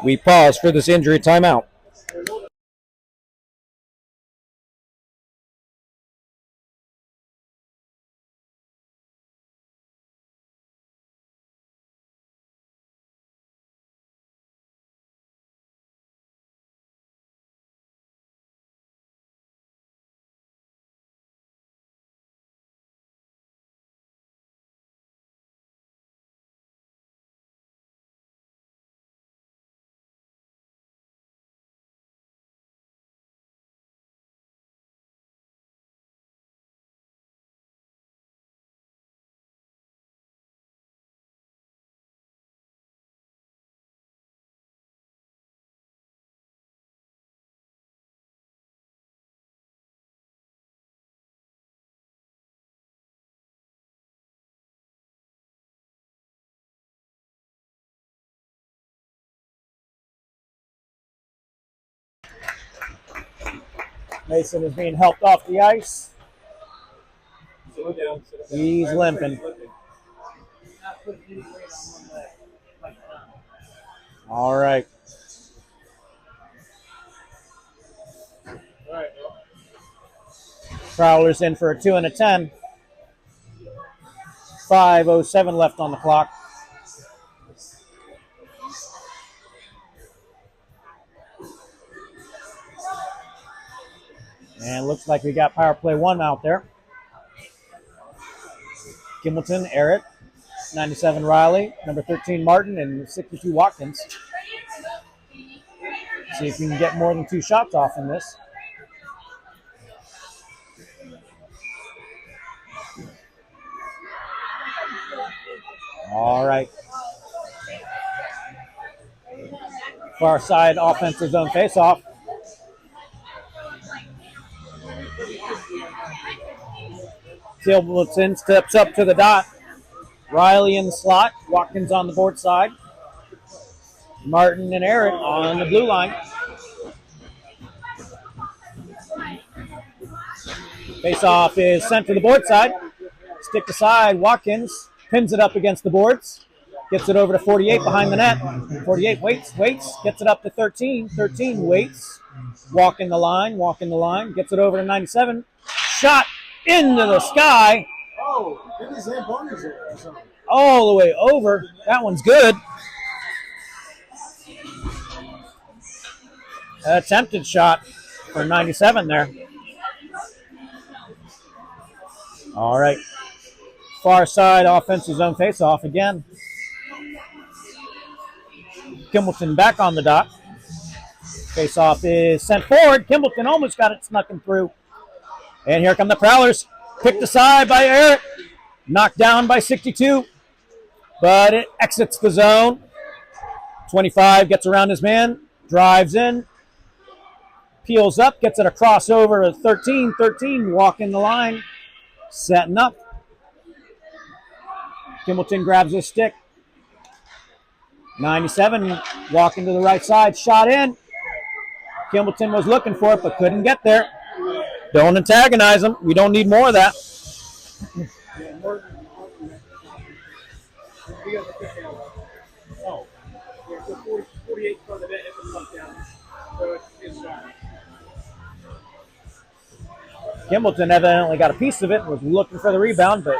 We pause for this injury timeout. Mason is being helped off the ice. He's limping. All right. Prowlers in for a 2 and a 10. 5:07 left on the clock. And looks like we got power play 1 out there. Kimbleton, Eric, 97 Riley, number 13 Martin, and 62 Watkins. See if we can get more than 2 shots off in this. All right. Far side offensive zone faceoff. Kimbleton steps up to the dot. Riley in the slot. Watkins on the board side. Martin and Eric on the blue line. Face-off is sent to the board side. Stick aside. Watkins pins it up against the boards. Gets it over to 48 behind the net. 48 waits. Gets it up to 13. 13 waits. Walking the line. Gets it over to 97. Shot into the sky. Oh, maybe Zamboni's there or something. All the way over. That one's good. Attempted shot for 97 there. All right. Far side offensive zone faceoff again. Kimbleton back on the dot. Faceoff is sent forward. Kimbleton almost got it snuck him through. And here come the Prowlers. Picked aside by Eric. Knocked down by 62. But it exits the zone. 25 gets around his man. Drives in. Peels up, gets it across over to 13. 13 walking the line, setting up. Kimballton grabs his stick. 97 walking to the right side, shot in. Kimballton was looking for it but couldn't get there. Don't antagonize him. We don't need more of that. Oh, yeah, so 48 for the net, it's a down. So it's shot. Kimballton evidently got a piece of it, was looking for the rebound, but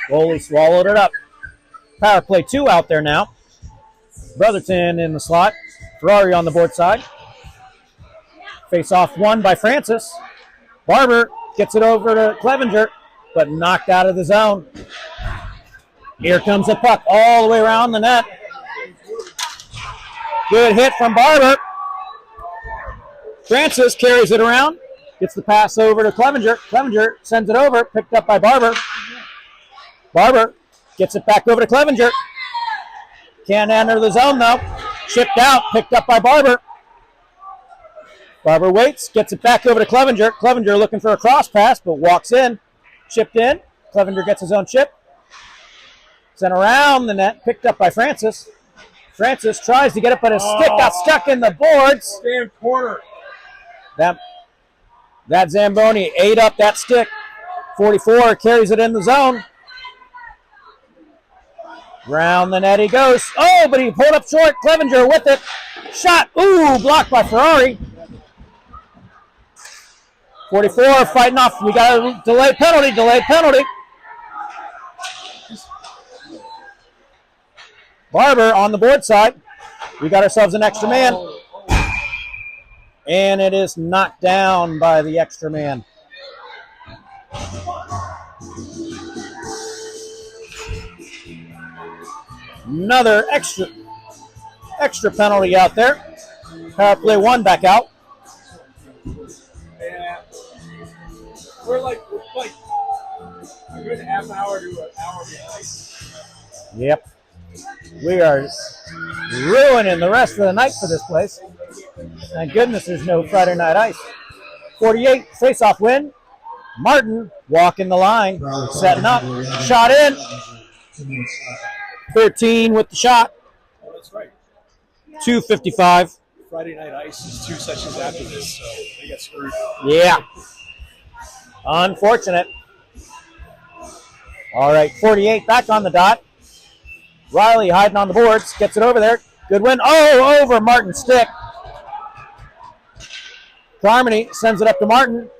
goalie swallowed it up. Power play 2 out there now. Brotherton in the slot. Ferrari on the board side. Face off 1 by Francis. Barber gets it over to Clevenger, but knocked out of the zone. Here comes the puck all the way around the net. Good hit from Barber. Francis carries it around. Gets the pass over to Clevenger. Clevenger sends it over, picked up by Barber. Barber gets it back over to Clevenger. Can't enter the zone though. Chipped out, picked up by Barber. Barber waits, gets it back over to Clevenger. Clevenger looking for a cross pass, but walks in. Chipped in. Clevenger gets his own chip. Sent around the net, picked up by Francis. Francis tries to get it, but his stick got stuck in the boards. Damn corner. That Zamboni ate up that stick. 44 carries it in the zone. Round the net he goes. Oh, but he pulled up short. Clevenger with it. Shot. Ooh, blocked by Ferrari. 44 fighting off. We got a delayed penalty. Barber on the board side. We got ourselves an extra man. And it is knocked down by the extra man. Another extra penalty out there. Power play 1 back out. Yeah. We're like a good half hour to an hour behind. Yep. We are ruining the rest of the night for this place. Thank goodness there's no Friday night ice. 48, face-off win. Martin walking the line, setting up, shot in. 13 with the shot. Oh, that's right. 2:55. Friday night ice is 2 sessions after this, so they got screwed. Yeah. Unfortunate. All right, 48 back on the dot. Riley hiding on the boards, gets it over there. Good win. Oh, over Martin's stick. Carmody sends it up to Martin.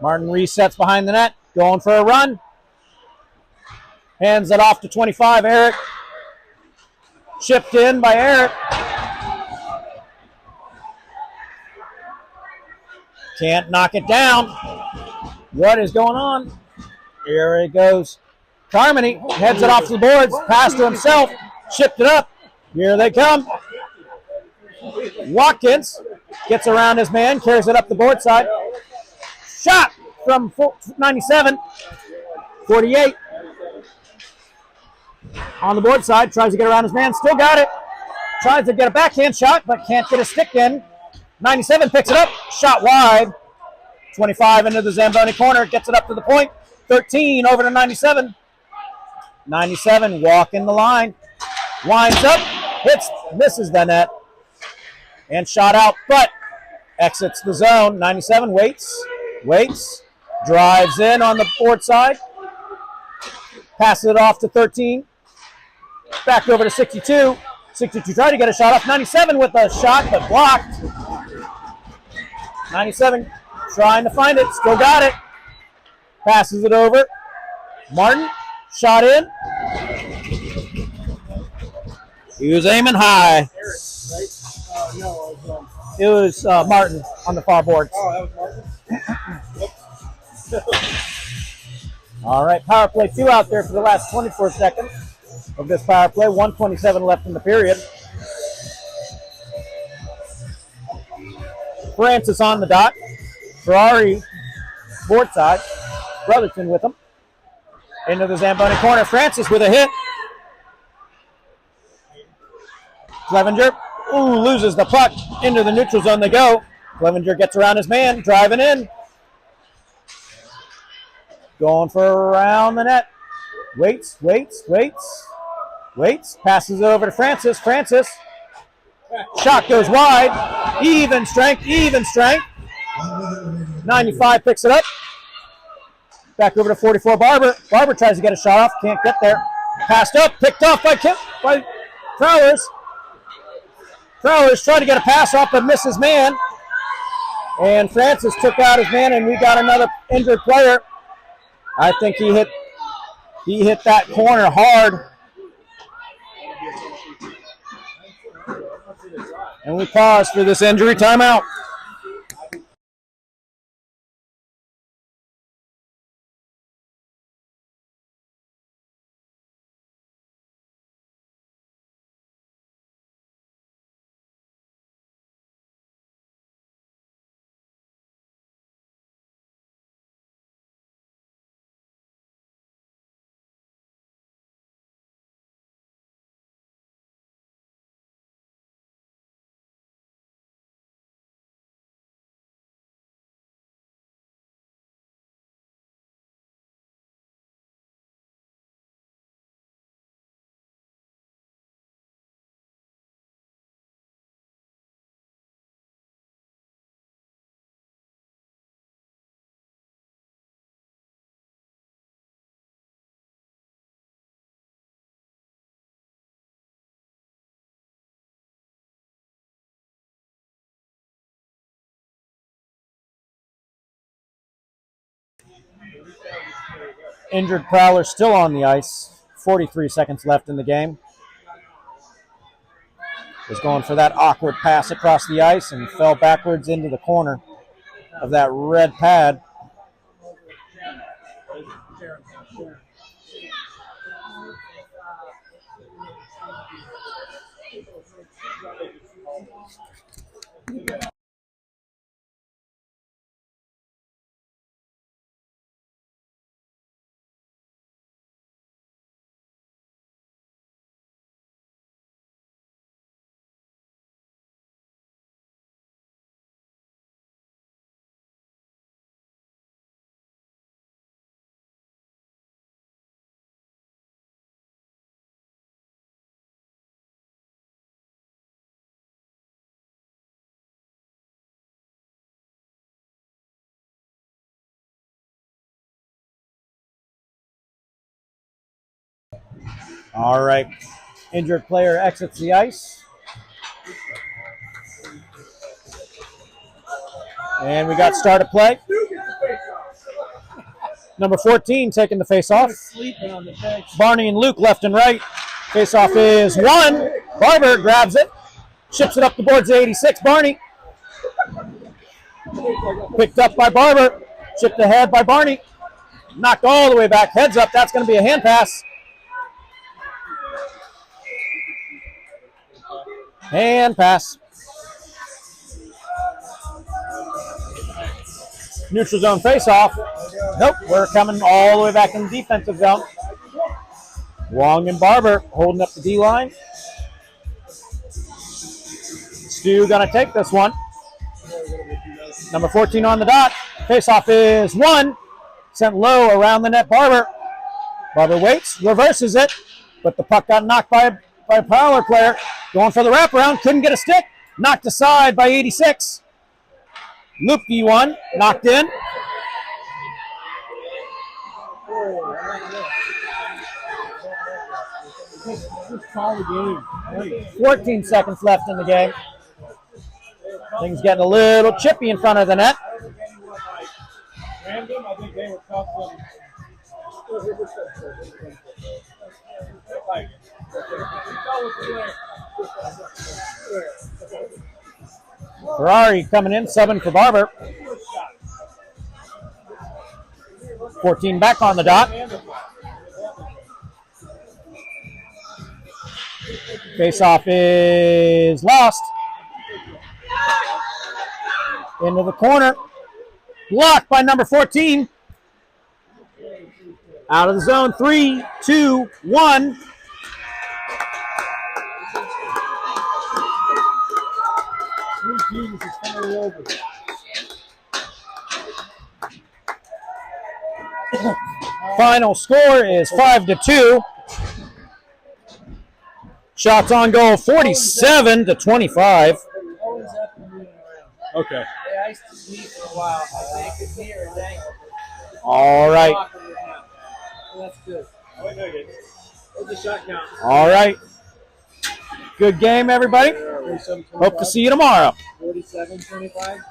Martin resets behind the net, going for a run. Hands it off to 25, Eric. Chipped in by Eric. Can't knock it down. What is going on? Here it goes. Carmody heads it off to the boards, pass to himself, chipped it up. Here they come. Watkins gets around his man, carries it up the board side. Shot from 97. 48. On the board side, tries to get around his man, still got it. Tries to get a backhand shot, but can't get a stick in. 97 picks it up, shot wide. 25 into the Zamboni corner, gets it up to the point. 13 over to 97. 97 walking the line. Winds up, hits, misses the net. And shot out, but exits the zone. 97 waits, drives in on the board side. Passes it off to 13. Back over to 62. 62 tried to get a shot off. 97 with a shot, but blocked. 97 trying to find it. Still got it. Passes it over. Martin, shot in. He was aiming high. Eric, right? No, It was Martin on the far boards. that was Martin? All right, power play 2 out there for the last 24 seconds of this power play. 1:27 left in the period. Francis on the dot. Ferrari board side. Brotherton with him. Into the Zamboni corner. Francis with a hit. Clevenger. Ooh, loses the puck. Into the neutral zone they go. Clevenger gets around his man, driving in. Going for around the net. Waits. Passes it over to Francis. Shot goes wide. Even strength. 95 picks it up. Back over to 44 Barber. Barber tries to get a shot off. Can't get there. Passed up. Picked off by Prowlers. Prowlers tried to get a pass off but misses man. And Francis took out his man, and we got another injured player. I think he hit that corner hard. And we pause for this injury timeout. Injured Prowler still on the ice. 43 seconds left in the game. Was going for that awkward pass across the ice and fell backwards into the corner of that red pad. All right. Injured player exits the ice. And we got start of play. Number 14 taking the face-off. Barney and Luke left and right. Face-off is won. Barber grabs it. Ships it up the boards to 86. Barney. Picked up by Barber. Chipped ahead by Barney. Knocked all the way back. Heads up. That's going to be a hand pass. Hand pass. Neutral zone face-off. Nope, we're coming all the way back in the defensive zone. Wong and Barber holding up the D-line. Stu gonna take this one. Number 14 on the dot. Face-off is won. Sent low around the net. Barber. Barber waits, reverses it, but the puck got knocked by a Prowler player. Going for the wraparound, couldn't get a stick. Knocked aside by 86. Lupke one, knocked in. Just call the game. 14 seconds left in the game. Things getting a little chippy in front of the net. Random, I think they were tough on. Ferrari coming in, subbing for Barber. 14 back on the dot. Face-off is lost. Into the corner. Blocked by number 14. Out of the zone. 3, 2, 1. Jesus, it's finally over. Final score is 5-2. Shots on goal 47-25. Always up and moving around. Okay. Yeah, I used to sleep for a while. I could hear it. All right. So that's good. Oh, wait, no, you didn't. What's the shot count? All right. Good game, everybody. 47-25. Hope to see you tomorrow. 47-25.